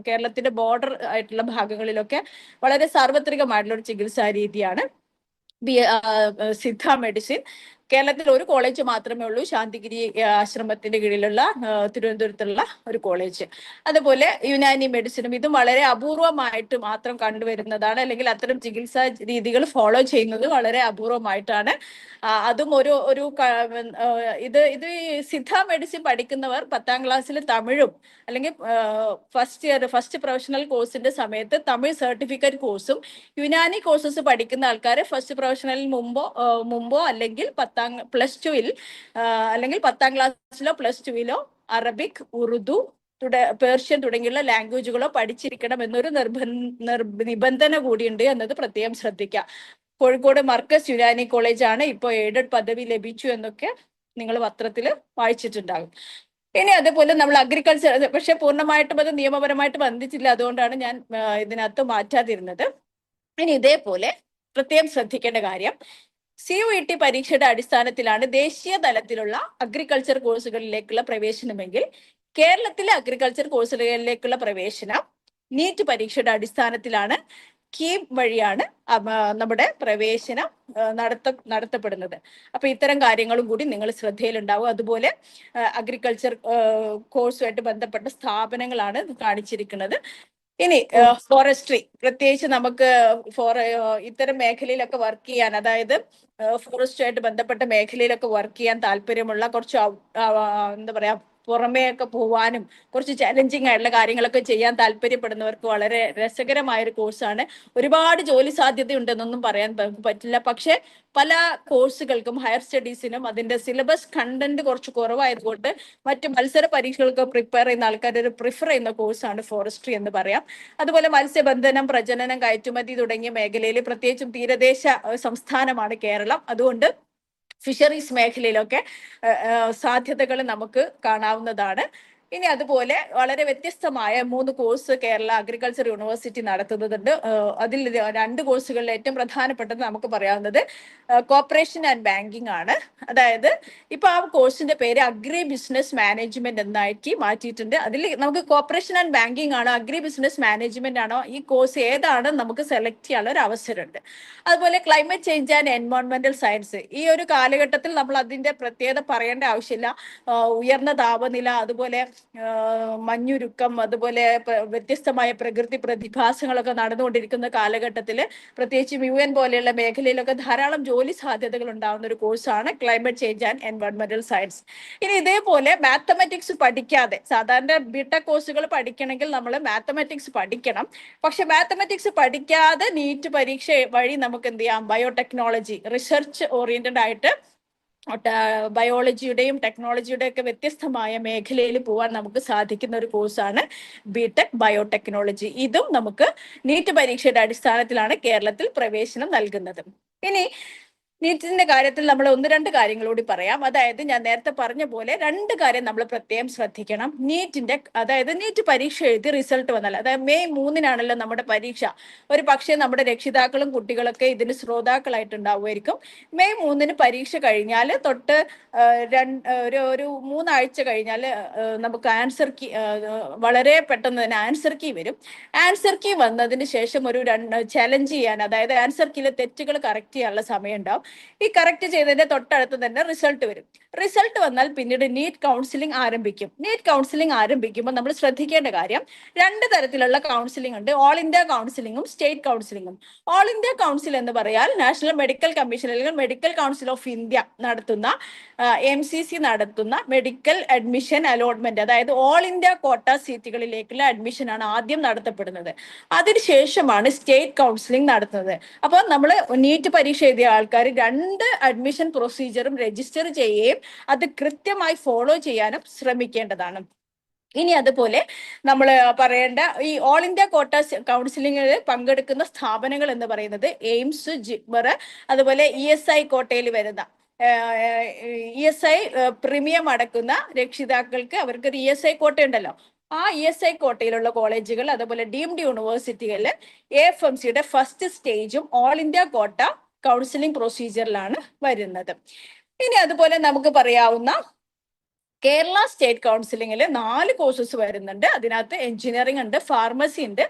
കേരളത്തിന്റെ ബോർഡർ ആയിട്ടുള്ള ഭാഗങ്ങളിലൊക്കെ വളരെ സാർവത്രികമായിട്ടുള്ള ഒരു ചികിത്സാ രീതിയാണ് സിദ്ധ മെഡിസിൻ. കേരളത്തിൽ ഒരു കോളേജ് മാത്രമേ ഉള്ളൂ, ശാന്തിഗിരി ആശ്രമത്തിന്റെ കീഴിലുള്ള തിരുവനന്തപുരത്തുള്ള ഒരു കോളേജ്. അതുപോലെ യുനാനി മെഡിസിനും ഇതും വളരെ അപൂർവമായിട്ട് മാത്രം കണ്ടുവരുന്നതാണ്, അല്ലെങ്കിൽ അത്തരം ചികിത്സാ രീതികൾ ഫോളോ ചെയ്യുന്നത് വളരെ അപൂർവമായിട്ടാണ്. അതും ഒരു ഇത് സിദ്ധ മെഡിസിൻ പഠിക്കുന്നവർ 10ാം ക്ലാസ്സിൽ തമിഴും, അല്ലെങ്കിൽ ഫസ്റ്റ് പ്രൊഫഷണൽ കോഴ്സിന്റെ സമയത്ത് തമിഴ് സർട്ടിഫിക്കറ്റ് കോഴ്സും, യുനാനി കോഴ്സസ് പഠിക്കുന്ന ആൾക്കാർ ഫസ്റ്റ് പ്രൊഫഷണലിൽ മുമ്പോ അല്ലെങ്കിൽ +2 അല്ലെങ്കിൽ 10ാം ക്ലാസ്സിലോ +2 അറബിക്, ഉറുദു, പേർഷ്യൻ തുടങ്ങിയുള്ള ലാംഗ്വേജുകളോ പഠിച്ചിരിക്കണം എന്നൊരു നിബന്ധന കൂടിയുണ്ട് എന്നത് പ്രത്യേകം ശ്രദ്ധിക്കുക. കോഴിക്കോട് മർക്കസ് യുനാനി കോളേജ് ആണ് ഇപ്പോൾ എയ്ഡഡ് പദവി ലഭിച്ചു എന്നൊക്കെ നിങ്ങൾ പത്രത്തിൽ വായിച്ചിട്ടുണ്ടാകും. ഇനി അതുപോലെ നമ്മൾ അഗ്രികൾച്ചർ, പക്ഷെ പൂർണ്ണമായിട്ടും അത് നിയമപരമായിട്ട് ബന്ധിച്ചില്ല, അതുകൊണ്ടാണ് ഞാൻ ഇതിനകത്ത് മാറ്റാതിരുന്നത്. ഇനി ഇതേപോലെ പ്രത്യേകം ശ്രദ്ധിക്കേണ്ട കാര്യം, CUET പരീക്ഷയുടെ അടിസ്ഥാനത്തിലാണ് ദേശീയ തലത്തിലുള്ള അഗ്രികൾച്ചർ കോഴ്സുകളിലേക്കുള്ള പ്രവേശനമെങ്കിൽ കേരളത്തിലെ അഗ്രികൾച്ചർ കോഴ്സുകളിലേക്കുള്ള പ്രവേശനം നീറ്റ് പരീക്ഷയുടെ അടിസ്ഥാനത്തിലാണ്. കീം വഴിയാണ് നമ്മുടെ പ്രവേശനം നടത്തപ്പെടുന്നത്. അപ്പൊ ഇത്തരം കാര്യങ്ങളും കൂടി നിങ്ങൾ ശ്രദ്ധയിലുണ്ടാവും. അതുപോലെ അഗ്രികൾച്ചർ കോഴ്സുമായിട്ട് ബന്ധപ്പെട്ട സ്ഥാപനങ്ങളാണ് കാണിച്ചിരിക്കുന്നത്. ഇനി ഫോറസ്ട്രി, പ്രത്യേകിച്ച് നമുക്ക് ഇത്തരം മേഖലയിലൊക്കെ വർക്ക് ചെയ്യാൻ, അതായത് ഫോറസ്റ്റുമായിട്ട് ബന്ധപ്പെട്ട മേഖലയിലൊക്കെ വർക്ക് ചെയ്യാൻ താല്പര്യമുള്ള, കുറച്ച് എന്താ പറയാ, പുറമേ ഒക്കെ പോവാനും കുറച്ച് ചലഞ്ചിങ് ആയിട്ടുള്ള കാര്യങ്ങളൊക്കെ ചെയ്യാൻ താല്പര്യപ്പെടുന്നവർക്ക് വളരെ രസകരമായ ഒരു കോഴ്സാണ്. ഒരുപാട് ജോലി സാധ്യത ഉണ്ടെന്നൊന്നും പറയാൻ പറ്റില്ല, പക്ഷെ പല കോഴ്സുകൾക്കും, ഹയർ സ്റ്റഡീസിനും അതിന്റെ സിലബസ് കണ്ടന്റ് കുറച്ച് കുറവായതുകൊണ്ട് മറ്റ് മത്സര പരീക്ഷകൾക്ക് പ്രിപ്പയർ ചെയ്യുന്ന ആൾക്കാർ പ്രിഫർ ചെയ്യുന്ന കോഴ്സാണ് ഫോറസ്ട്രി എന്ന് പറയാം. അതുപോലെ മത്സ്യബന്ധനം, പ്രജനനം, കയറ്റുമതി തുടങ്ങിയ മേഖലയിൽ, പ്രത്യേകിച്ചും തീരദേശ സംസ്ഥാനമാണ് കേരളം, അതുകൊണ്ട് ഫിഷറീസ് മേഖലയിലൊക്കെ സാധ്യതകൾ നമുക്ക് കാണാവുന്നതാണ്. ഇനി അതുപോലെ വളരെ വ്യത്യസ്തമായ 3 കോഴ്സ് കേരള അഗ്രികൾച്ചർ യൂണിവേഴ്സിറ്റി നടത്തുന്നുണ്ട്. അതിൽ 2 കോഴ്സുകളിൽ ഏറ്റവും പ്രധാനപ്പെട്ടത് നമുക്ക് പറയാവുന്നത് കോർപ്പറേഷൻ ആൻഡ് ബാങ്കിങ് ആണ്. അതായത് ഇപ്പൊ ആ കോഴ്സിന്റെ പേര് അഗ്രി ബിസിനസ് മാനേജ്മെന്റ് എന്നാക്കി മാറ്റിയിട്ടുണ്ട്. അതിൽ നമുക്ക് കോർപ്പറേഷൻ ആൻഡ് ബാങ്കിങ് ആണോ അഗ്രി ബിസിനസ് മാനേജ്മെന്റ് ആണോ, ഈ കോഴ്സ് ഏതാണ് നമുക്ക് സെലക്ട് ചെയ്യാനുള്ള ഒരു അവസരമുണ്ട്. അതുപോലെ ക്ലൈമറ്റ് ചേഞ്ച് ആൻഡ് എൻവയോൺമെന്റൽ സയൻസ്, ഈ ഒരു കാലഘട്ടത്തിൽ നമ്മൾ അതിന്റെ പ്രത്യേകത പറയേണ്ട ആവശ്യമില്ല. ഉയർന്ന താപനില, അതുപോലെ മഞ്ഞുരുക്കം, അതുപോലെ വ്യത്യസ്തമായ പ്രകൃതി പ്രതിഭാസങ്ങളൊക്കെ നടന്നുകൊണ്ടിരിക്കുന്ന കാലഘട്ടത്തിൽ, പ്രത്യേകിച്ചും UN പോലെയുള്ള മേഖലയിലൊക്കെ ധാരാളം ജോലി സാധ്യതകൾ ഉണ്ടാകുന്ന ഒരു കോഴ്സാണ് ക്ലൈമറ്റ് ചേഞ്ച് ആൻഡ് എൻവയോൺമെന്റൽ സയൻസ്. ഇനി ഇതേപോലെ മാത്തമാറ്റിക്സ് പഠിക്കാതെ, സാധാരണ ബിടെക് കോഴ്സുകൾ പഠിക്കണമെങ്കിൽ നമ്മൾ മാത്തമാറ്റിക്സ് പഠിക്കണം. പക്ഷെ മാത്തമാറ്റിക്സ് പഠിക്കാതെ നീറ്റ് പരീക്ഷ വഴി നമുക്ക് എന്ത് ചെയ്യാം, ബയോടെക്നോളജി, റിസർച്ച് ഓറിയന്റഡ് ആയിട്ട് ബയോളജിയുടെയും ടെക്നോളജിയുടെയും ഒക്കെ വ്യത്യസ്തമായ മേഖലയിൽ പോകാൻ നമുക്ക് സാധിക്കുന്ന ഒരു കോഴ്സാണ് ബിടെക് ബയോടെക്നോളജി. ഇതും നമുക്ക് നീറ്റ് പരീക്ഷയുടെ അടിസ്ഥാനത്തിലാണ് കേരളത്തിൽ പ്രവേശനം നൽകുന്നത്. ഇനി നീറ്റിന്റെ കാര്യത്തിൽ നമ്മൾ 1-2 കാര്യങ്ങൾ കൂടി പറയാം. അതായത് ഞാൻ നേരത്തെ പറഞ്ഞ പോലെ 2 കാര്യം നമ്മൾ പ്രത്യേകം ശ്രദ്ധിക്കണം. അതായത് നീറ്റ് പരീക്ഷ എഴുതി റിസൾട്ട് വന്നാൽ, അതായത് മെയ് 3-നാണല്ലോ നമ്മുടെ പരീക്ഷ. ഒരു പക്ഷേ നമ്മുടെ രക്ഷിതാക്കളും കുട്ടികളൊക്കെ ഇതിന് ശ്രോതാക്കളായിട്ടുണ്ടാവുമായിരിക്കും. മെയ് 3-ന് പരീക്ഷ കഴിഞ്ഞാൽ തൊട്ട് ഒരു 3 ആഴ്ച കഴിഞ്ഞാൽ നമുക്ക് ആൻസർ കീ, വളരെ പെട്ടെന്ന് തന്നെ ആൻസർ കീ വരും. ആൻസർ കീ വന്നതിന് ശേഷം ഒരു ചലഞ്ച് ചെയ്യാൻ, അതായത് ആൻസർ കീയിലെ തെറ്റുകൾ കറക്റ്റ് ചെയ്യാനുള്ള സമയം ഉണ്ടാവും. ഈ കറക്റ്റ് ചെയ്തതിന്റെ തൊട്ടടുത്ത് തന്നെ റിസൾട്ട് വരും. റിസൾട്ട് വന്നാൽ പിന്നീട് നീറ്റ് കൗൺസിലിംഗ് ആരംഭിക്കും. നീറ്റ് കൗൺസിലിംഗ് ആരംഭിക്കുമ്പോൾ നമ്മൾ ശ്രദ്ധിക്കേണ്ട കാര്യം, 2 തരത്തിലുള്ള കൗൺസിലിംഗ് ഉണ്ട്. ഓൾ ഇന്ത്യ കൗൺസിലിംഗും സ്റ്റേറ്റ് കൗൺസിലിംഗും. ഓൾ ഇന്ത്യ കൗൺസിൽ എന്ന് പറയാൽ നാഷണൽ മെഡിക്കൽ കമ്മീഷൻ അല്ലെങ്കിൽ മെഡിക്കൽ കൗൺസിൽ ഓഫ് ഇന്ത്യ നടത്തുന്ന, MCC നടത്തുന്ന മെഡിക്കൽ അഡ്മിഷൻ അലോട്ട്മെന്റ്, അതായത് ഓൾ ഇന്ത്യ കോട്ട സീറ്റുകളിലേക്കുള്ള അഡ്മിഷൻ ആണ് ആദ്യം നടത്തപ്പെടുന്നത്. അതിനുശേഷമാണ് സ്റ്റേറ്റ് കൗൺസിലിംഗ് നടത്തുന്നത്. അപ്പോൾ നമ്മൾ നീറ്റ് പരീക്ഷ എഴുതിയ ആൾക്കാർ 2 അഡ്മിഷൻ പ്രൊസീജിയറും രജിസ്റ്റർ ചെയ്യുകയും അത് കൃത്യമായി ഫോളോ ചെയ്യാനും ശ്രമിക്കേണ്ടതാണ്. ഇനി അതുപോലെ നമ്മൾ പറയേണ്ട ഈ ഓൾ ഇന്ത്യ കോട്ട കൗൺസിലിംഗിൽ പങ്കെടുക്കുന്ന സ്ഥാപനങ്ങൾ എന്ന് പറയുന്നത് എയിംസ്, ജിപ്മർ, അതുപോലെ ESI കോട്ടയിൽ വരുന്ന ESI പ്രീമിയം അടക്കുന്ന രക്ഷിതാക്കൾക്ക് അവർക്ക് ഒരു ESI കോട്ട ഉണ്ടല്ലോ, ആ ESI കോട്ടയിലുള്ള കോളേജുകൾ, അതുപോലെ ഡീംഡ് യൂണിവേഴ്സിറ്റികളിൽ AFMCയുടെ ഫസ്റ്റ് സ്റ്റേജും ഓൾ ഇന്ത്യ കോട്ട കൗൺസിലിംഗ് പ്രൊസീജിയറിലാണ് വരുന്നത്. ഇനി അതുപോലെ നമുക്ക് പറയാവുന്ന കേരള സ്റ്റേറ്റ് കൗൺസിലിംഗിൽ 4 കോഴ്സസ് വരുന്നുണ്ട്. അതിനകത്ത് എഞ്ചിനീയറിംഗ് ഉണ്ട്, ഫാർമസി ഉണ്ട്,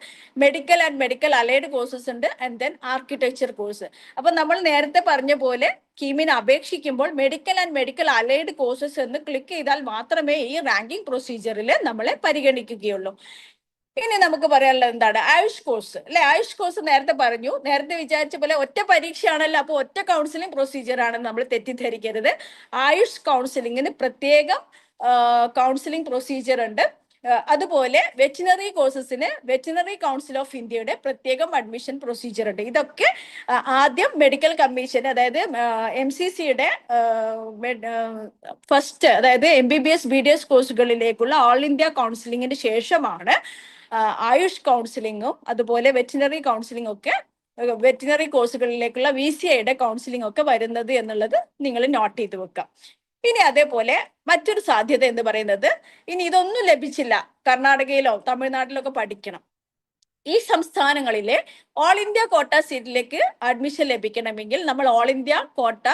medical and medical allied courses ഉണ്ട്, ആൻഡ് ദെൻ ആർക്കിടെക്ചർ കോഴ്സ്. അപ്പൊ നമ്മൾ നേരത്തെ പറഞ്ഞ പോലെ കീമിന് അപേക്ഷിക്കുമ്പോൾ medical and medical allied courses എന്ന് ക്ലിക്ക് ചെയ്താൽ മാത്രമേ ഈ റാങ്കിങ് പ്രൊസീജിയറിൽ നമ്മളെ പരിഗണിക്കുകയുള്ളൂ. ഇനി നമുക്ക് പറയാനുള്ളത് എന്താണ്? ആയുഷ് കോഴ്സ് അല്ലെ. ആയുഷ് കോഴ്സ് നേരത്തെ പറഞ്ഞു, നേരത്തെ വിചാരിച്ച പോലെ ഒറ്റ പരീക്ഷയാണല്ലോ, അപ്പൊ ഒറ്റ കൗൺസിലിംഗ് പ്രൊസീജിയർ ആണെന്ന് നമ്മൾ തെറ്റിദ്ധരിക്കരുത്. ആയുഷ് കൗൺസിലിംഗിന് പ്രത്യേകം കൗൺസിലിംഗ് പ്രൊസീജിയർ ഉണ്ട്. അതുപോലെ വെറ്റിനറി കോഴ്സസിന് വെറ്റിനറി കൗൺസിൽ ഓഫ് ഇന്ത്യയുടെ പ്രത്യേകം അഡ്മിഷൻ പ്രൊസീജിയർ ഉണ്ട്. ഇതൊക്കെ ആദ്യം മെഡിക്കൽ കമ്മീഷൻ, അതായത് MCCയുടെ ഫസ്റ്റ്, അതായത് MBBS BDS കോഴ്സുകളിലേക്കുള്ള ഓൾ ഇന്ത്യ കൗൺസിലിംഗിന് ശേഷമാണ് ആയുഷ് കൗൺസിലിങ്ങും അതുപോലെ വെറ്റിനറി കൗൺസിലിംഗ് ഒക്കെ, വെറ്റിനറി കോഴ്സുകളിലേക്കുള്ള VCIയുടെ കൗൺസിലിംഗ് ഒക്കെ വരുന്നത് എന്നുള്ളത് നിങ്ങൾ നോട്ട് ചെയ്ത് വെക്കാം. ഇനി അതേപോലെ മറ്റൊരു സാധ്യത എന്ന് പറയുന്നത്, ഇനി ഇതൊന്നും ലഭിച്ചില്ല, കർണാടകയിലോ തമിഴ്നാട്ടിലോ ഒക്കെ പഠിക്കണം, ഈ സംസ്ഥാനങ്ങളിലെ ഓൾ ഇന്ത്യ കോട്ട സീറ്റിലേക്ക് അഡ്മിഷൻ ലഭിക്കണമെങ്കിൽ നമ്മൾ ഓൾ ഇന്ത്യ കോട്ട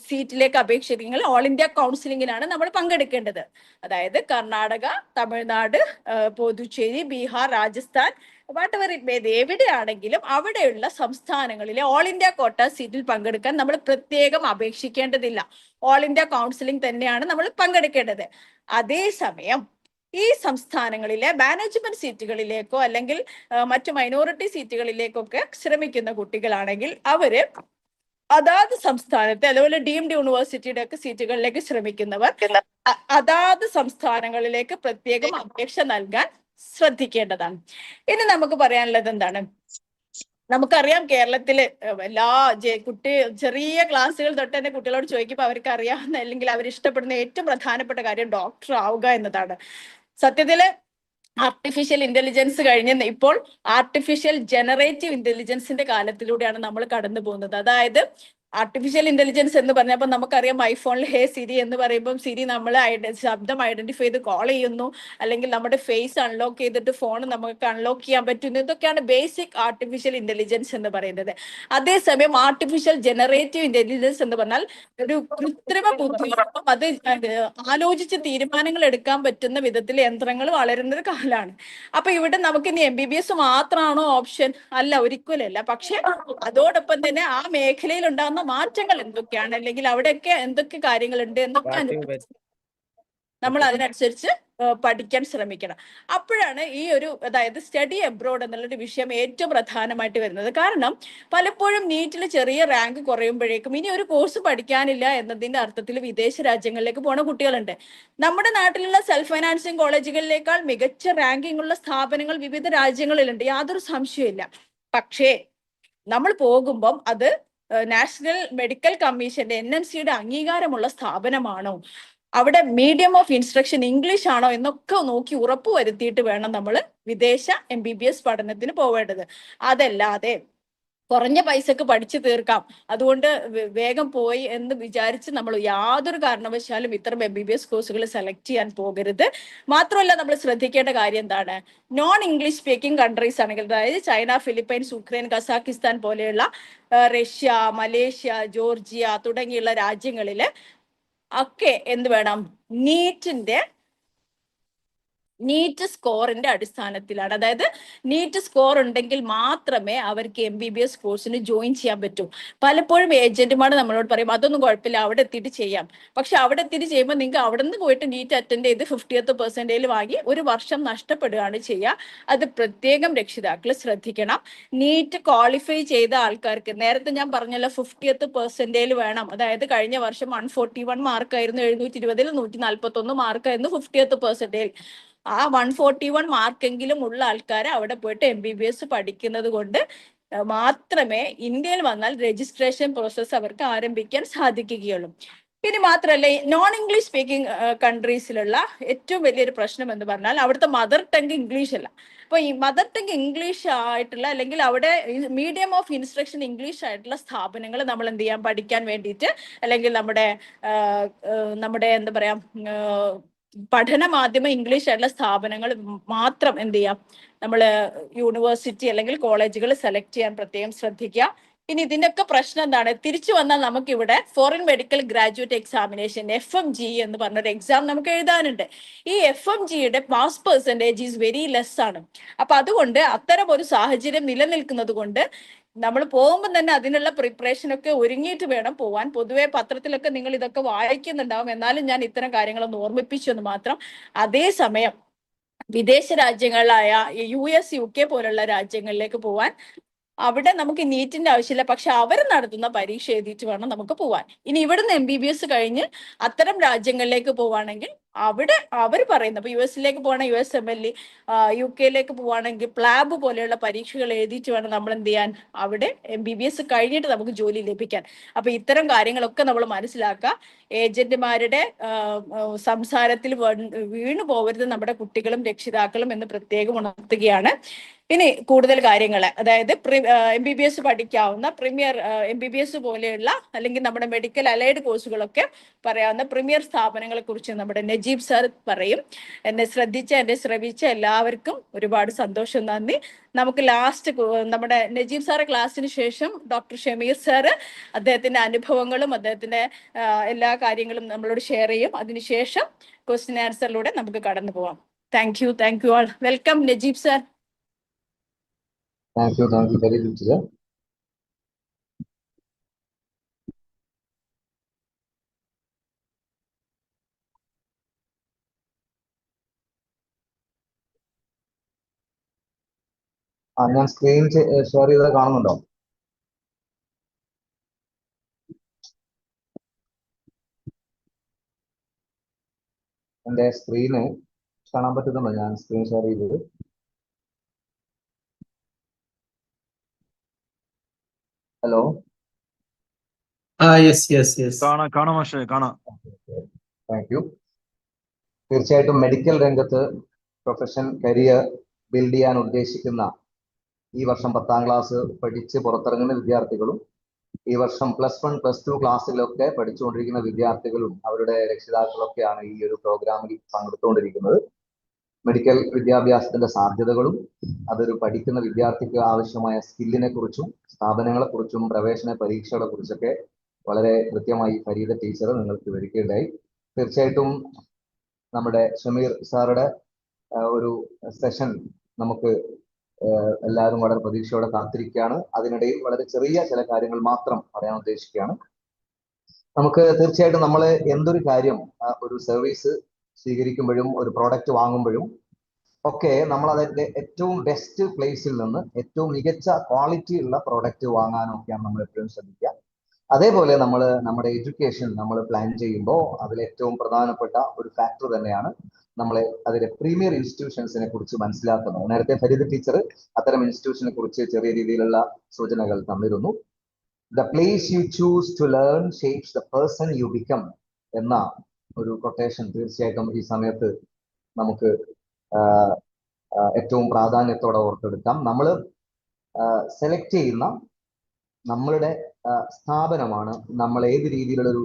സീറ്റിലേക്ക് അപേക്ഷിക്കുന്നത് ഓൾ ഇന്ത്യ കൗൺസിലിംഗിനാണ് നമ്മൾ പങ്കെടുക്കേണ്ടത്. അതായത് Karnataka, Tamil Nadu, Puducherry, Bihar, Rajasthan, whatever it may be, എവിടെയാണെങ്കിലും അവിടെയുള്ള സംസ്ഥാനങ്ങളിലെ ഓൾ ഇന്ത്യ കോട്ട സീറ്റിൽ പങ്കെടുക്കാൻ നമ്മൾ പ്രത്യേകം അപേക്ഷിക്കേണ്ടതില്ല. ഓൾ ഇന്ത്യ കൗൺസിലിംഗ് തന്നെയാണ് നമ്മൾ പങ്കെടുക്കേണ്ടത്. അതേസമയം ഈ സംസ്ഥാനങ്ങളിലെ മാനേജ്മെന്റ് സീറ്റുകളിലേക്കോ അല്ലെങ്കിൽ മറ്റു മൈനോറിറ്റി സീറ്റുകളിലേക്കൊക്കെ ശ്രമിക്കുന്ന കുട്ടികളാണെങ്കിൽ അവര് അതാത് സംസ്ഥാനത്തെ, അതുപോലെ ഡീംഡ് യൂണിവേഴ്സിറ്റിയുടെ ഒക്കെ സീറ്റുകളിലേക്ക് ശ്രമിക്കുന്നവർ അതാത് സംസ്ഥാനങ്ങളിലേക്ക് പ്രത്യേകം അപേക്ഷ നൽകാൻ ശ്രദ്ധിക്കേണ്ടതാണ്. ഇനി നമുക്ക് പറയാനുള്ളത് എന്താണ്? നമുക്കറിയാം കേരളത്തില് എല്ലാ ചെറിയ ക്ലാസ്സുകൾ തൊട്ട് തന്നെ കുട്ടികളോട് ചോദിക്കുമ്പോൾ അവർക്ക് അറിയാവുന്ന അല്ലെങ്കിൽ അവർ ഇഷ്ടപ്പെടുന്ന ഏറ്റവും പ്രധാനപ്പെട്ട കാര്യം ഡോക്ടർ ആവുക എന്നതാണ്. സത്യത്തില് ആർട്ടിഫിഷ്യൽ ഇന്റലിജൻസ് കഴിഞ്ഞ് ഇപ്പോൾ ആർട്ടിഫിഷ്യൽ ജനറേറ്റീവ് ഇന്റലിജൻസിന്റെ കാലത്തിലൂടെയാണ് നമ്മൾ കടന്നു പോകുന്നത്. അതായത് ആർട്ടിഫിഷ്യൽ ഇന്റലിജൻസ് എന്ന് പറഞ്ഞപ്പോൾ നമുക്കറിയാം ഐഫോണിൽ ഹേ സിരി എന്ന് പറയുമ്പോൾ സിരി നമ്മൾ ശബ്ദം ഐഡന്റിഫൈ ചെയ്ത് കോൾ ചെയ്യുന്നു, അല്ലെങ്കിൽ നമ്മുടെ ഫേസ് അൺലോക്ക് ചെയ്തിട്ട് ഫോൺ നമുക്ക് അൺലോക്ക് ചെയ്യാൻ പറ്റുന്നു. ഇതൊക്കെയാണ് ബേസിക് ആർട്ടിഫിഷ്യൽ ഇന്റലിജൻസ് എന്ന് പറയുന്നത്. അതേസമയം ആർട്ടിഫിഷ്യൽ ജനറേറ്റീവ് ഇന്റലിജൻസ് എന്ന് പറഞ്ഞാൽ ഒരു കൃത്രിമ ബുദ്ധിയോടൊപ്പം അത് ആലോചിച്ച് തീരുമാനങ്ങൾ എടുക്കാൻ പറ്റുന്ന വിധത്തിൽ യന്ത്രങ്ങൾ വളരുന്ന ഒരു കാലമാണ്. അപ്പൊ ഇവിടെ നമുക്ക് ഇനി MBBS മാത്രമാണോ ഓപ്ഷൻ? അല്ല, ഒരിക്കലല്ല. പക്ഷെ അതോടൊപ്പം തന്നെ ആ മേഖലയിൽ ഉണ്ടാകുന്ന മാറ്റങ്ങൾ എന്തൊക്കെയാണ്, അല്ലെങ്കിൽ അവിടെയൊക്കെ എന്തൊക്കെ കാര്യങ്ങളുണ്ട് എന്നൊക്കെ നമ്മൾ അതിനനുസരിച്ച് പഠിക്കാൻ ശ്രമിക്കണം. അപ്പോഴാണ് ഈ ഒരു, അതായത് സ്റ്റഡി അബ്രോഡ് എന്നുള്ളൊരു വിഷയം ഏറ്റവും പ്രധാനമായിട്ട് വരുന്നത്. കാരണം പലപ്പോഴും നീറ്റിൽ ചെറിയ റാങ്ക് കുറയുമ്പോഴേക്കും ഇനി ഒരു കോഴ്സ് പഠിക്കാനില്ല എന്നതിന്റെ അർത്ഥത്തിൽ വിദേശ രാജ്യങ്ങളിലേക്ക് പോണ കുട്ടികളുണ്ട്. നമ്മുടെ നാട്ടിലുള്ള സെൽഫ് ഫൈനാൻസിങ് കോളേജുകളിലേക്കാൾ മികച്ച റാങ്കിങ് ഉള്ള സ്ഥാപനങ്ങൾ വിവിധ രാജ്യങ്ങളിലുണ്ട്, യാതൊരു സംശയമില്ല. പക്ഷേ നമ്മൾ പോകുമ്പം അത് നാഷണൽ മെഡിക്കൽ കമ്മീഷന്റെ NMCയുടെ അംഗീകാരമുള്ള സ്ഥാപനമാണോ, അവിടെ മീഡിയം ഓഫ് ഇൻസ്ട്രക്ഷൻ ഇംഗ്ലീഷ് ആണോ എന്നൊക്കെ നോക്കി ഉറപ്പുവരുത്തിയിട്ട് വേണം നമ്മൾ വിദേശ MBBS പഠനത്തിന് പോവേണ്ടത്. അതല്ലാതെ കുറഞ്ഞ പൈസക്ക് പഠിച്ചു തീർക്കാം, അതുകൊണ്ട് വേഗം പോയി എന്ന് വിചാരിച്ച് നമ്മൾ യാതൊരു കാരണവശാലും ഇത്തരം MBBS കോഴ്സുകൾ സെലക്ട് ചെയ്യാൻ പോകരുത്. മാത്രമല്ല നമ്മൾ ശ്രദ്ധിക്കേണ്ട കാര്യം എന്താണ്? നോൺ ഇംഗ്ലീഷ് സ്പീക്കിംഗ് കൺട്രീസ് ആണെങ്കിൽ, അതായത് ചൈന, ഫിലിപ്പൈൻസ്, ഉക്രൈൻ, കസാക്കിസ്ഥാൻ പോലെയുള്ള, റഷ്യ, മലേഷ്യ, ജോർജിയ തുടങ്ങിയുള്ള രാജ്യങ്ങളില് ഒക്കെ എന്ത് വേണം? നീറ്റ് സ്കോറിന്റെ അടിസ്ഥാനത്തിലാണ്. അതായത് നീറ്റ് സ്കോർ ഉണ്ടെങ്കിൽ മാത്രമേ അവർക്ക് MBBS കോഴ്സിന് ജോയിൻ ചെയ്യാൻ പറ്റൂ. പലപ്പോഴും ഏജന്റുമാർ നമ്മളോട് പറയും അതൊന്നും കുഴപ്പമില്ല, അവിടെ എത്തിയിട്ട് ചെയ്യാം. പക്ഷെ അവിടെ എത്തിയിട്ട് ചെയ്യുമ്പോൾ നിങ്ങൾക്ക് അവിടെ നിന്ന് പോയിട്ട് നീറ്റ് അറ്റൻഡ് ചെയ്ത് 50th പെർസെന്റേജ് വാങ്ങി ഒരു വർഷം നഷ്ടപ്പെടുകയാണ് ചെയ്യുക. അത് പ്രത്യേകം രക്ഷിതാക്കൾ ശ്രദ്ധിക്കണം. നീറ്റ് ക്വാളിഫൈ ചെയ്ത ആൾക്കാർക്ക് നേരത്തെ ഞാൻ പറഞ്ഞല്ലോ 50th പെർസെന്റേജ് വേണം. അതായത് കഴിഞ്ഞ വർഷം 141 മാർക്കായിരുന്നു, 720-ൽ 141 മാർക്കായിരുന്നു 50th പെർസെന്റേജ്. ആ 141 മാർക്കെങ്കിലും ഉള്ള ആൾക്കാരെ അവിടെ പോയിട്ട് MBBS പഠിക്കുന്നത് കൊണ്ട് മാത്രമേ ഇന്ത്യയിൽ വന്നാൽ രജിസ്ട്രേഷൻ പ്രോസസ്സ് അവർക്ക് ആരംഭിക്കാൻ സാധിക്കുകയുള്ളൂ. ഇനി മാത്രമല്ല, നോൺ ഇംഗ്ലീഷ് സ്പീക്കിംഗ് കൺട്രീസിലുള്ള ഏറ്റവും വലിയൊരു പ്രശ്നം എന്ന് പറഞ്ഞാൽ അവിടുത്തെ മദർ ടങ് ഇംഗ്ലീഷ് അല്ല. അപ്പൊ ഈ മദർ ടങ് ഇംഗ്ലീഷ് ആയിട്ടുള്ള, അല്ലെങ്കിൽ അവിടെ മീഡിയം ഓഫ് ഇൻസ്ട്രക്ഷൻ ഇംഗ്ലീഷ് ആയിട്ടുള്ള സ്ഥാപനങ്ങൾ നമ്മൾ എന്ത് ചെയ്യാം, പഠിക്കാൻ വേണ്ടിയിട്ട്, അല്ലെങ്കിൽ നമ്മുടെ എന്താ പറയാ, പഠന മാധ്യമ ഇംഗ്ലീഷ് ആയിട്ടുള്ള സ്ഥാപനങ്ങൾ മാത്രം എന്ത് ചെയ്യാം, നമ്മൾ യൂണിവേഴ്സിറ്റി അല്ലെങ്കിൽ കോളേജുകൾ സെലക്ട് ചെയ്യാൻ പ്രത്യേകം ശ്രദ്ധിക്കുക. ഇനി ഇതിന്റെയൊക്കെ പ്രശ്നം എന്താണ്? തിരിച്ചു വന്നാൽ നമുക്കിവിടെ foreign medical graduate examination FMG എന്ന് പറഞ്ഞൊരു എക്സാം നമുക്ക് എഴുതാനുണ്ട്. ഈ FMGയുടെ pass percentage is very less ആണ്. അപ്പൊ അതുകൊണ്ട് അത്തരം ഒരു സാഹചര്യം നിലനിൽക്കുന്നത് കൊണ്ട് നമ്മൾ പോകുമ്പോൾ തന്നെ അതിനുള്ള പ്രിപ്പറേഷൻ ഒക്കെ ഒരുങ്ങിയിട്ട് വേണം പോവാൻ. പൊതുവെ പത്രത്തിലൊക്കെ നിങ്ങൾ ഇതൊക്കെ വായിക്കുന്നുണ്ടാവും, എന്നാലും ഞാൻ ഇത്തരം കാര്യങ്ങളൊന്ന് ഓർമ്മിപ്പിച്ചു എന്ന് മാത്രം. അതേസമയം വിദേശ രാജ്യങ്ങളായ US UK പോലുള്ള രാജ്യങ്ങളിലേക്ക് പോവാൻ അവിടെ നമുക്ക് നീറ്റിന്റെ ആവശ്യമില്ല, പക്ഷെ അവർ നടത്തുന്ന പരീക്ഷ എഴുതിയിട്ട് വേണം നമുക്ക് പോവാൻ. ഇനി ഇവിടുന്ന് MBBS കഴിഞ്ഞ് അത്തരം രാജ്യങ്ങളിലേക്ക് പോവാണെങ്കിൽ അവിടെ അവർ പറയുന്നത്, ഇപ്പൊ US പോവാണെങ്കിൽ USMLE, UK പോവാണെങ്കിൽ പ്ലാബ് പോലെയുള്ള പരീക്ഷകൾ എഴുതിയിട്ട് വേണം നമ്മൾ എന്ത് ചെയ്യാൻ, അവിടെ MBBS കഴിഞ്ഞിട്ട് നമുക്ക് ജോലി ലഭിക്കാൻ. അപ്പൊ ഇത്തരം കാര്യങ്ങളൊക്കെ നമ്മൾ മനസ്സിലാക്കുക. ഏജന്റുമാരുടെ സംസാരത്തിൽ വീണു പോകരുത് നമ്മുടെ കുട്ടികളും രക്ഷിതാക്കളും എന്ന് പ്രത്യേകം ഉണർത്തുകയാണ്. ഇനി കൂടുതൽ കാര്യങ്ങൾ, അതായത് MBBS പഠിക്കാവുന്ന പ്രീമിയർ MBBS പോലെയുള്ള അല്ലെങ്കിൽ നമ്മുടെ മെഡിക്കൽ അലൈഡ് കോഴ്സുകളൊക്കെ പറയാവുന്ന പ്രീമിയർ സ്ഥാപനങ്ങളെ കുറിച്ച് നമ്മുടെ നജീബ് സാർ പറയും. എന്നെ ശ്രവിച്ച എല്ലാവർക്കും ഒരുപാട് സന്തോഷം, നന്ദി. നമുക്ക് ലാസ്റ്റ് നമ്മുടെ നജീബ് സാറെ ക്ലാസ്സിന് ശേഷം ഡോക്ടർ ഷമീർ സാറ് അദ്ദേഹത്തിന്റെ അനുഭവങ്ങളും അദ്ദേഹത്തിന്റെ എല്ലാ കാര്യങ്ങളും നമ്മളോട് ഷെയർ ചെയ്യും. അതിനുശേഷം ക്വസ്റ്റ്യൻ ആൻസറിലൂടെ നമുക്ക് കടന്നു പോവാം. Thank you all. Welcome Najeeb sir. Thank you very much. ഞാൻ സ്ക്രീൻ ഷെയർ ചെയ്ത് കാണുന്നുണ്ടോ? എന്റെ സ്ക്രീന് കാണാൻ പറ്റുന്നുണ്ടോ? ഞാൻ സ്ക്രീൻ ഷെയർ ചെയ്തത്. ഹലോ. കാണാം. Thank you. തീർച്ചയായിട്ടും മെഡിക്കൽ രംഗത്ത് പ്രൊഫഷൻ കരിയർ ബിൽഡ് ചെയ്യാൻ ഉദ്ദേശിക്കുന്ന ഈ വർഷം 10ാം ക്ലാസ് പഠിച്ച് പുറത്തിറങ്ങുന്ന വിദ്യാർത്ഥികളും ഈ വർഷം +1 +2 ക്ലാസ്സുകളൊക്കെ പഠിച്ചുകൊണ്ടിരിക്കുന്ന വിദ്യാർത്ഥികളും അവരുടെ രക്ഷിതാക്കളൊക്കെയാണ് ഈ ഒരു പ്രോഗ്രാമിൽ പങ്കെടുത്തുകൊണ്ടിരിക്കുന്നത്. മെഡിക്കൽ വിദ്യാഭ്യാസത്തിന്റെ സാധ്യതകളും അതൊരു പഠിക്കുന്ന വിദ്യാർത്ഥിക്ക് ആവശ്യമായ സ്കില്ലിനെ കുറിച്ചും സ്ഥാപനങ്ങളെ കുറിച്ചും പ്രവേശന പരീക്ഷകളെ കുറിച്ചൊക്കെ വളരെ കൃത്യമായി ഫരീദ ടീച്ചർ നിങ്ങൾക്ക് വിവരിക്കുകയുണ്ടായി. തീർച്ചയായിട്ടും നമ്മുടെ ഷമീർ സാറുടെ ഒരു സെഷൻ നമുക്ക് എല്ലാവരും വളരെ പ്രതീക്ഷയോടെ കാത്തിരിക്കുകയാണ്. അതിനിടയിൽ വളരെ ചെറിയ ചില കാര്യങ്ങൾ മാത്രം പറയാൻ ഉദ്ദേശിക്കുകയാണ്. നമുക്ക് തീർച്ചയായിട്ടും നമ്മൾ എന്തൊരു കാര്യം, ഒരു സർവീസ് സ്വീകരിക്കുമ്പോഴും ഒരു പ്രോഡക്റ്റ് വാങ്ങുമ്പോഴും ഒക്കെ നമ്മൾ അതിന്റെ ഏറ്റവും ബെസ്റ്റ് പ്ലേസിൽ നിന്ന് ഏറ്റവും മികച്ച ക്വാളിറ്റി ഉള്ള പ്രോഡക്റ്റ് വാങ്ങാനൊക്കെയാണ് നമ്മൾ എപ്പോഴും ശ്രദ്ധിക്കുക. അതേപോലെ നമ്മൾ നമ്മുടെ എഡ്യൂക്കേഷൻ നമ്മൾ പ്ലാൻ ചെയ്യുമ്പോൾ അതിൽ ഏറ്റവും പ്രധാനപ്പെട്ട ഒരു ഫാക്ടർ തന്നെയാണ് നമ്മളെ അതിലെ പ്രീമിയർ ഇൻസ്റ്റിറ്റ്യൂഷൻസിനെ കുറിച്ച് മനസ്സിലാക്കുന്നത്. നേരത്തെ ഫരീദ ടീച്ചർ അത്തരം ഇൻസ്റ്റിറ്റ്യൂഷനെ കുറിച്ച് ചെറിയ രീതിയിലുള്ള സൂചനകൾ തന്നിരുന്നു. The place you choose to learn shapes the person you become എന്ന ഒരു കൊട്ടേഷൻ തീർച്ചയായിട്ടും ഈ സമയത്ത് നമുക്ക് ഏറ്റവും പ്രാധാന്യത്തോടെ ഓർത്തെടുക്കാം. നമ്മൾ സെലക്ട് ചെയ്യുന്ന നമ്മളുടെ സ്ഥാപനമാണ് നമ്മൾ ഏത് രീതിയിലുള്ളൊരു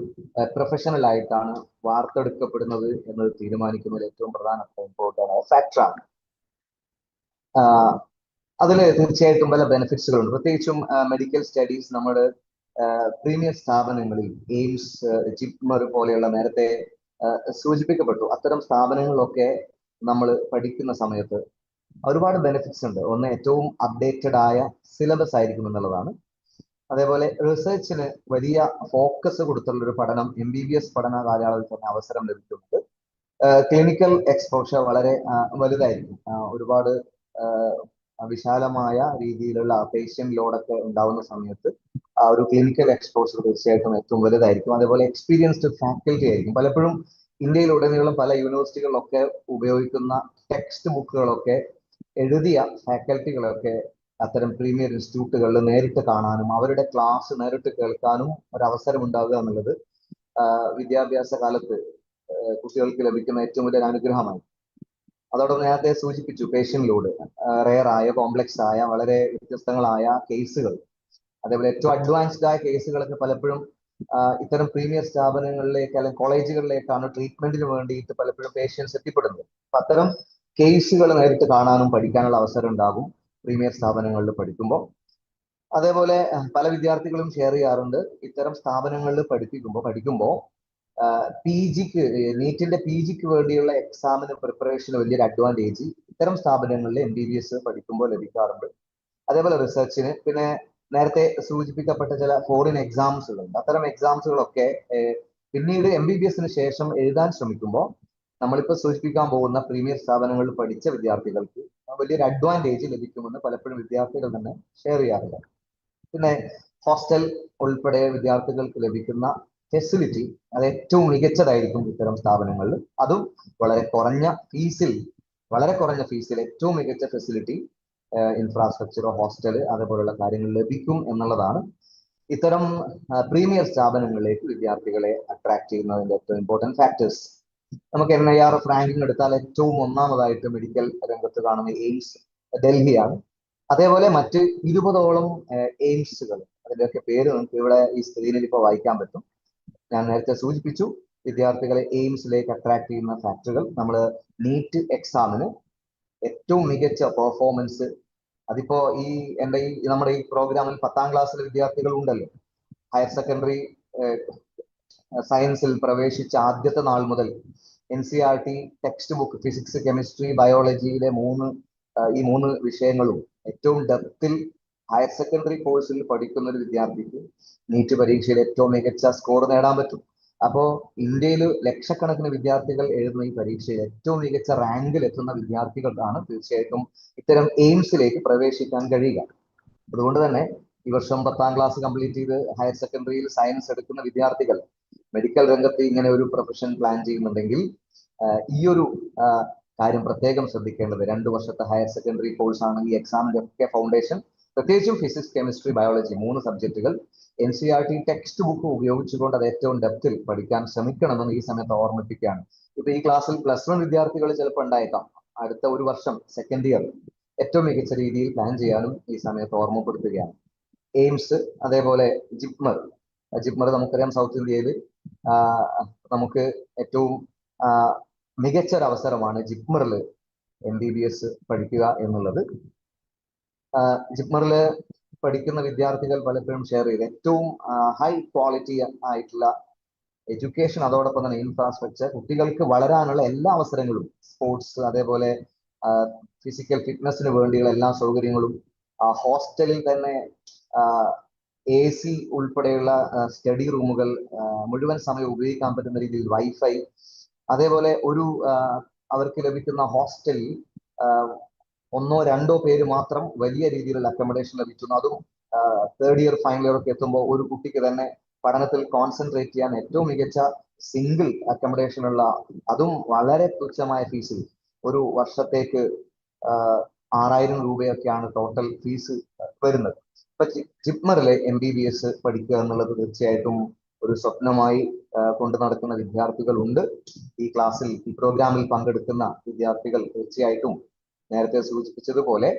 പ്രൊഫഷണൽ ആയിട്ടാണ് വാർത്തെടുക്കപ്പെടുന്നത് എന്നത് തീരുമാനിക്കുന്നതിൽ ഏറ്റവും പ്രധാനപ്പെട്ട ഇമ്പോർട്ടൻ്റ് ഫാക്ടറാണ്. അതിൽ തീർച്ചയായിട്ടും പല ബെനിഫിറ്റ്സുകളുണ്ട്. പ്രത്യേകിച്ചും മെഡിക്കൽ സ്റ്റഡീസ് നമ്മുടെ പ്രീമിയർ സ്ഥാപനങ്ങളിൽ എയിംസ്, ജിപ്മർ പോലെയുള്ള നേരത്തെ സൂചിപ്പിക്കപ്പെട്ടു അത്തരം സ്ഥാപനങ്ങളിലൊക്കെ നമ്മൾ പഠിക്കുന്ന സമയത്ത് ഒരുപാട് ബെനിഫിറ്റ്സ് ഉണ്ട്. ഒന്ന്, ഏറ്റവും അപ്ഡേറ്റഡ് ആയ സിലബസ് ആയിരിക്കും എന്നുള്ളതാണ്. അതേപോലെ റിസർച്ചിന് വലിയ ഫോക്കസ് കൊടുത്തുള്ള ഒരു പഠനം MBBS പഠന കാലയളവിൽ തന്നെ അവസരം ലഭിക്കുന്നുണ്ട്. ക്ലിനിക്കൽ എക്സ്പോഷർ വളരെ വലുതായിരിക്കും. ഒരുപാട് വിശാലമായ രീതിയിലുള്ള പേഷ്യന്റ് ലോഡൊക്കെ ഉണ്ടാവുന്ന സമയത്ത് ആ ഒരു ക്ലിനിക്കൽ എക്സ്പോഷർ തീർച്ചയായിട്ടും ഏറ്റവും വലുതായിരിക്കും. അതേപോലെ എക്സ്പീരിയൻസ്ഡ് ഫാക്കൽറ്റി ആയിരിക്കും. പലപ്പോഴും ഇന്ത്യയിലുടനീളം പല യൂണിവേഴ്സിറ്റികളിലൊക്കെ ഉപയോഗിക്കുന്ന ടെക്സ്റ്റ് ബുക്കുകളൊക്കെ എഴുതിയ ഫാക്കൽറ്റികളൊക്കെ അത്തരം പ്രീമിയർ ഇൻസ്റ്റിറ്റ്യൂട്ടുകളിൽ നേരിട്ട് കാണാനും അവരുടെ ക്ലാസ് നേരിട്ട് കേൾക്കാനും ഒരവസരം ഉണ്ടാവുക എന്നുള്ളത് വിദ്യാഭ്യാസ കാലത്ത് കുട്ടികൾക്ക് ലഭിക്കുന്ന ഏറ്റവും വലിയ അനുഗ്രഹമായി. അതോടൊപ്പം നേരത്തെ സൂചിപ്പിച്ചു പേഷ്യൻ ലോഡ്, റെയർ ആയ കോംപ്ലക്സ് ആയ വളരെ വ്യത്യസ്തങ്ങളായ കേസുകൾ, അതേപോലെ ഏറ്റവും അഡ്വാൻസ്ഡ് ആയ കേസുകളൊക്കെ പലപ്പോഴും ഇത്തരം പ്രീമിയർ സ്ഥാപനങ്ങളിലേക്ക് അല്ലെങ്കിൽ കോളേജുകളിലേക്കാണ് ട്രീറ്റ്മെന്റിന് വേണ്ടിയിട്ട് പലപ്പോഴും പേഷ്യൻസ് എത്തിപ്പെടുന്നത്. അപ്പൊ അത്തരം കേസുകൾ നേരിട്ട് കാണാനും പഠിക്കാനുള്ള അവസരം ഉണ്ടാകും പ്രീമിയർ സ്ഥാപനങ്ങളിൽ പഠിക്കുമ്പോൾ. അതേപോലെ പല വിദ്യാർത്ഥികളും ഷെയർ ചെയ്യാറുണ്ട്, ഇത്തരം സ്ഥാപനങ്ങളിൽ പഠിക്കുമ്പോൾ PGക്ക് നീറ്റിന്റെ PGക്ക് വേണ്ടിയുള്ള എക്സാമിന് പ്രിപ്പറേഷന് വലിയൊരു അഡ്വാൻറ്റേജ് ഇത്തരം സ്ഥാപനങ്ങളിൽ MBBS പഠിക്കുമ്പോൾ ലഭിക്കാറുണ്ട്. അതേപോലെ റിസർച്ചിന്, പിന്നെ നേരത്തെ സൂചിപ്പിക്കപ്പെട്ട ചില ഫോറിൻ എക്സാംസുകളുണ്ട്. അത്തരം എക്സാംസുകളൊക്കെ പിന്നീട് MBBSന് ശേഷം എഴുതാൻ ശ്രമിക്കുമ്പോൾ നമ്മളിപ്പോൾ സൂചിപ്പിക്കാൻ പോകുന്ന പ്രീമിയർ സ്ഥാപനങ്ങളിൽ പഠിച്ച വിദ്യാർത്ഥികൾക്ക് വലിയൊരു അഡ്വാൻറ്റേജ് ലഭിക്കുമെന്ന് പലപ്പോഴും വിദ്യാർത്ഥികൾ തന്നെ ഷെയർ ചെയ്യാറുണ്ട്. പിന്നെ ഹോസ്റ്റൽ ഉൾപ്പെടെ വിദ്യാർത്ഥികൾക്ക് ലഭിക്കുന്ന ഫെസിലിറ്റി അത് ഏറ്റവും മികച്ചതായിരിക്കും ഇത്തരം സ്ഥാപനങ്ങളിൽ. അതും വളരെ കുറഞ്ഞ ഫീസിൽ ഏറ്റവും മികച്ച ഫെസിലിറ്റി, ഇൻഫ്രാസ്ട്രക്ചർ, ഹോസ്റ്റൽ അതേപോലുള്ള കാര്യങ്ങൾ ലഭിക്കും എന്നുള്ളതാണ് ഇത്തരം പ്രീമിയർ സ്ഥാപനങ്ങളിലേക്ക് വിദ്യാർത്ഥികളെ അട്രാക്ട് ചെയ്യുന്നതിന്റെ ഏറ്റവും ഇമ്പോർട്ടൻറ്റ് ഫാക്ടേഴ്സ്. നമുക്ക് NIR റാങ്കിങ് എടുത്താൽ ഏറ്റവും ഒന്നാമതായിട്ട് മെഡിക്കൽ രംഗത്ത് കാണുന്ന എയിംസ് ഡൽഹിയാണ്. അതേപോലെ മറ്റ് 20ഓളം എയിംസുകൾ, അതിന്റെയൊക്കെ പേര് നമുക്ക് ഇവിടെ ഈ സ്ക്രീനിൽ ഇപ്പോൾ വായിക്കാൻ പറ്റും. ഞാൻ നേരത്തെ സൂചിപ്പിച്ചു വിദ്യാർത്ഥികളെ എയിംസിലേക്ക് അട്രാക്ട് ചെയ്യുന്ന ഫാക്ടറുകൾ. നമ്മൾ നീറ്റ് എക്സാമിന് ഏറ്റവും മികച്ച പെർഫോമൻസ്, അതിപ്പോ നമ്മുടെ ഈ പ്രോഗ്രാമിൽ 10ാം ക്ലാസ്സിലെ വിദ്യാർത്ഥികൾ ഉണ്ടല്ലോ. ഹയർ സെക്കൻഡറി സയൻസിൽ പ്രവേശിച്ച ആദ്യത്തെ നാൾ മുതൽ NCERT text book physics, chemistry, ബയോളജിയിലെ ഈ മൂന്ന് വിഷയങ്ങളും ഏറ്റവും ഡെപ്തിൽ ഹയർ സെക്കൻഡറി കോഴ്സിൽ പഠിക്കുന്ന ഒരു വിദ്യാർത്ഥിക്ക് നീറ്റ് പരീക്ഷയിൽ ഏറ്റവും മികച്ച സ്കോർ നേടാൻ പറ്റും. അപ്പോൾ ഇന്ത്യയിൽ ലക്ഷക്കണക്കിന് വിദ്യാർത്ഥികൾ എഴുതുന്ന ഈ പരീക്ഷയിൽ ഏറ്റവും മികച്ച റാങ്കിൽ എത്തുന്ന വിദ്യാർത്ഥികൾക്കാണ് തീർച്ചയായിട്ടും ഇത്തരം എയിംസിലേക്ക് പ്രവേശിക്കാൻ കഴിയുക. അതുകൊണ്ട് തന്നെ ഈ വർഷം 10ാം ക്ലാസ് കംപ്ലീറ്റ് ചെയ്ത് ഹയർ സെക്കൻഡറിയിൽ സയൻസ് എടുക്കുന്ന വിദ്യാർത്ഥികൾ മെഡിക്കൽ രംഗത്ത് ഇങ്ങനെ ഒരു പ്രൊഫഷൻ പ്ലാൻ ചെയ്യുന്നുണ്ടെങ്കിൽ ഈ ഒരു കാര്യം പ്രത്യേകം ശ്രദ്ധിക്കേണ്ടത്. 2 വർഷത്തെ ഹയർ സെക്കൻഡറി കോഴ്സാണ് ഈ എക്സാമിന്റെ ഒക്കെ ഫൗണ്ടേഷൻ. പ്രത്യേകിച്ചും physics, chemistry, biology 3 സബ്ജക്റ്റുകൾ NCERT text book ഉപയോഗിച്ചുകൊണ്ട് അത് ഏറ്റവും ഡെപ്തിൽ പഠിക്കാൻ ശ്രമിക്കണമെന്ന് ഈ സമയത്ത് ഓർമ്മിപ്പിക്കുകയാണ്. ഇപ്പൊ ഈ ക്ലാസ്സിൽ +1 വിദ്യാർത്ഥികൾ ചിലപ്പോൾ ഉണ്ടായേക്കാം. അടുത്ത ഒരു വർഷം സെക്കൻഡ് ഇയർ ഏറ്റവും മികച്ച രീതിയിൽ പ്ലാൻ ചെയ്യാനും ഈ സമയത്ത് ഓർമ്മപ്പെടുത്തുകയാണ്. എയിംസ്, അതേപോലെ ജിപ്മർ നമുക്കറിയാം സൗത്ത് ഇന്ത്യയിൽ നമുക്ക് ഏറ്റവും മികച്ച ഒരു അവസരമാണ് ജിപ്മറിൽ MBBS പഠിക്കുക എന്നുള്ളത്. ജിപ്മറിൽ പഠിക്കുന്ന വിദ്യാർത്ഥികൾ പലപ്പോഴും ഷെയർ ചെയ്ത് ഏറ്റവും ഹൈ ക്വാളിറ്റി ആയിട്ടുള്ള എഡ്യൂക്കേഷൻ, അതോടൊപ്പം തന്നെ ഇൻഫ്രാസ്ട്രക്ചർ, കുട്ടികൾക്ക് വളരാനുള്ള എല്ലാ അവസരങ്ങളും, സ്പോർട്സ്, അതേപോലെ ഫിസിക്കൽ ഫിറ്റ്നസിന് വേണ്ടിയുള്ള എല്ലാ സൗകര്യങ്ങളും, ഹോസ്റ്റലിൽ തന്നെ AC ഉൾപ്പെടെയുള്ള സ്റ്റഡി റൂമുകൾ, മുഴുവൻ സമയം ഉപയോഗിക്കാൻ പറ്റുന്ന രീതിയിൽ വൈഫൈ, അതേപോലെ അവർക്ക് ലഭിക്കുന്ന ഹോസ്റ്റലിൽ 1ഓ 2ഓ പേര് മാത്രം വലിയ രീതിയിലുള്ള അക്കോമഡേഷൻ ലഭിക്കുന്നു. അതും 3rd ഇയർ ഫൈനൽ ഇയർ ഒക്കെ എത്തുമ്പോൾ ഒരു കുട്ടിക്ക് തന്നെ പഠനത്തിൽ കോൺസെൻട്രേറ്റ് ചെയ്യാൻ ഏറ്റവും മികച്ച സിംഗിൾ അക്കോമഡേഷൻ ഉള്ള, അതും വളരെ തുച്ഛമായ ഫീസിൽ, ഒരു വർഷത്തേക്ക് 6000 രൂപയൊക്കെയാണ് ടോട്ടൽ ഫീസ് വരുന്നത്. ഇപ്പൊ ജിപ്മറിലെ MBBS പഠിക്കുക എന്നുള്ളത് തീർച്ചയായിട്ടും ഒരു സ്വപ്നമായി കൊണ്ടു നടക്കുന്ന വിദ്യാർത്ഥികളുണ്ട്. ഈ പ്രോഗ്രാമിൽ പങ്കെടുക്കുന്ന വിദ്യാർത്ഥികൾ തീർച്ചയായിട്ടും നേരത്തെ സൂചിപ്പിച്ചതുപോലെ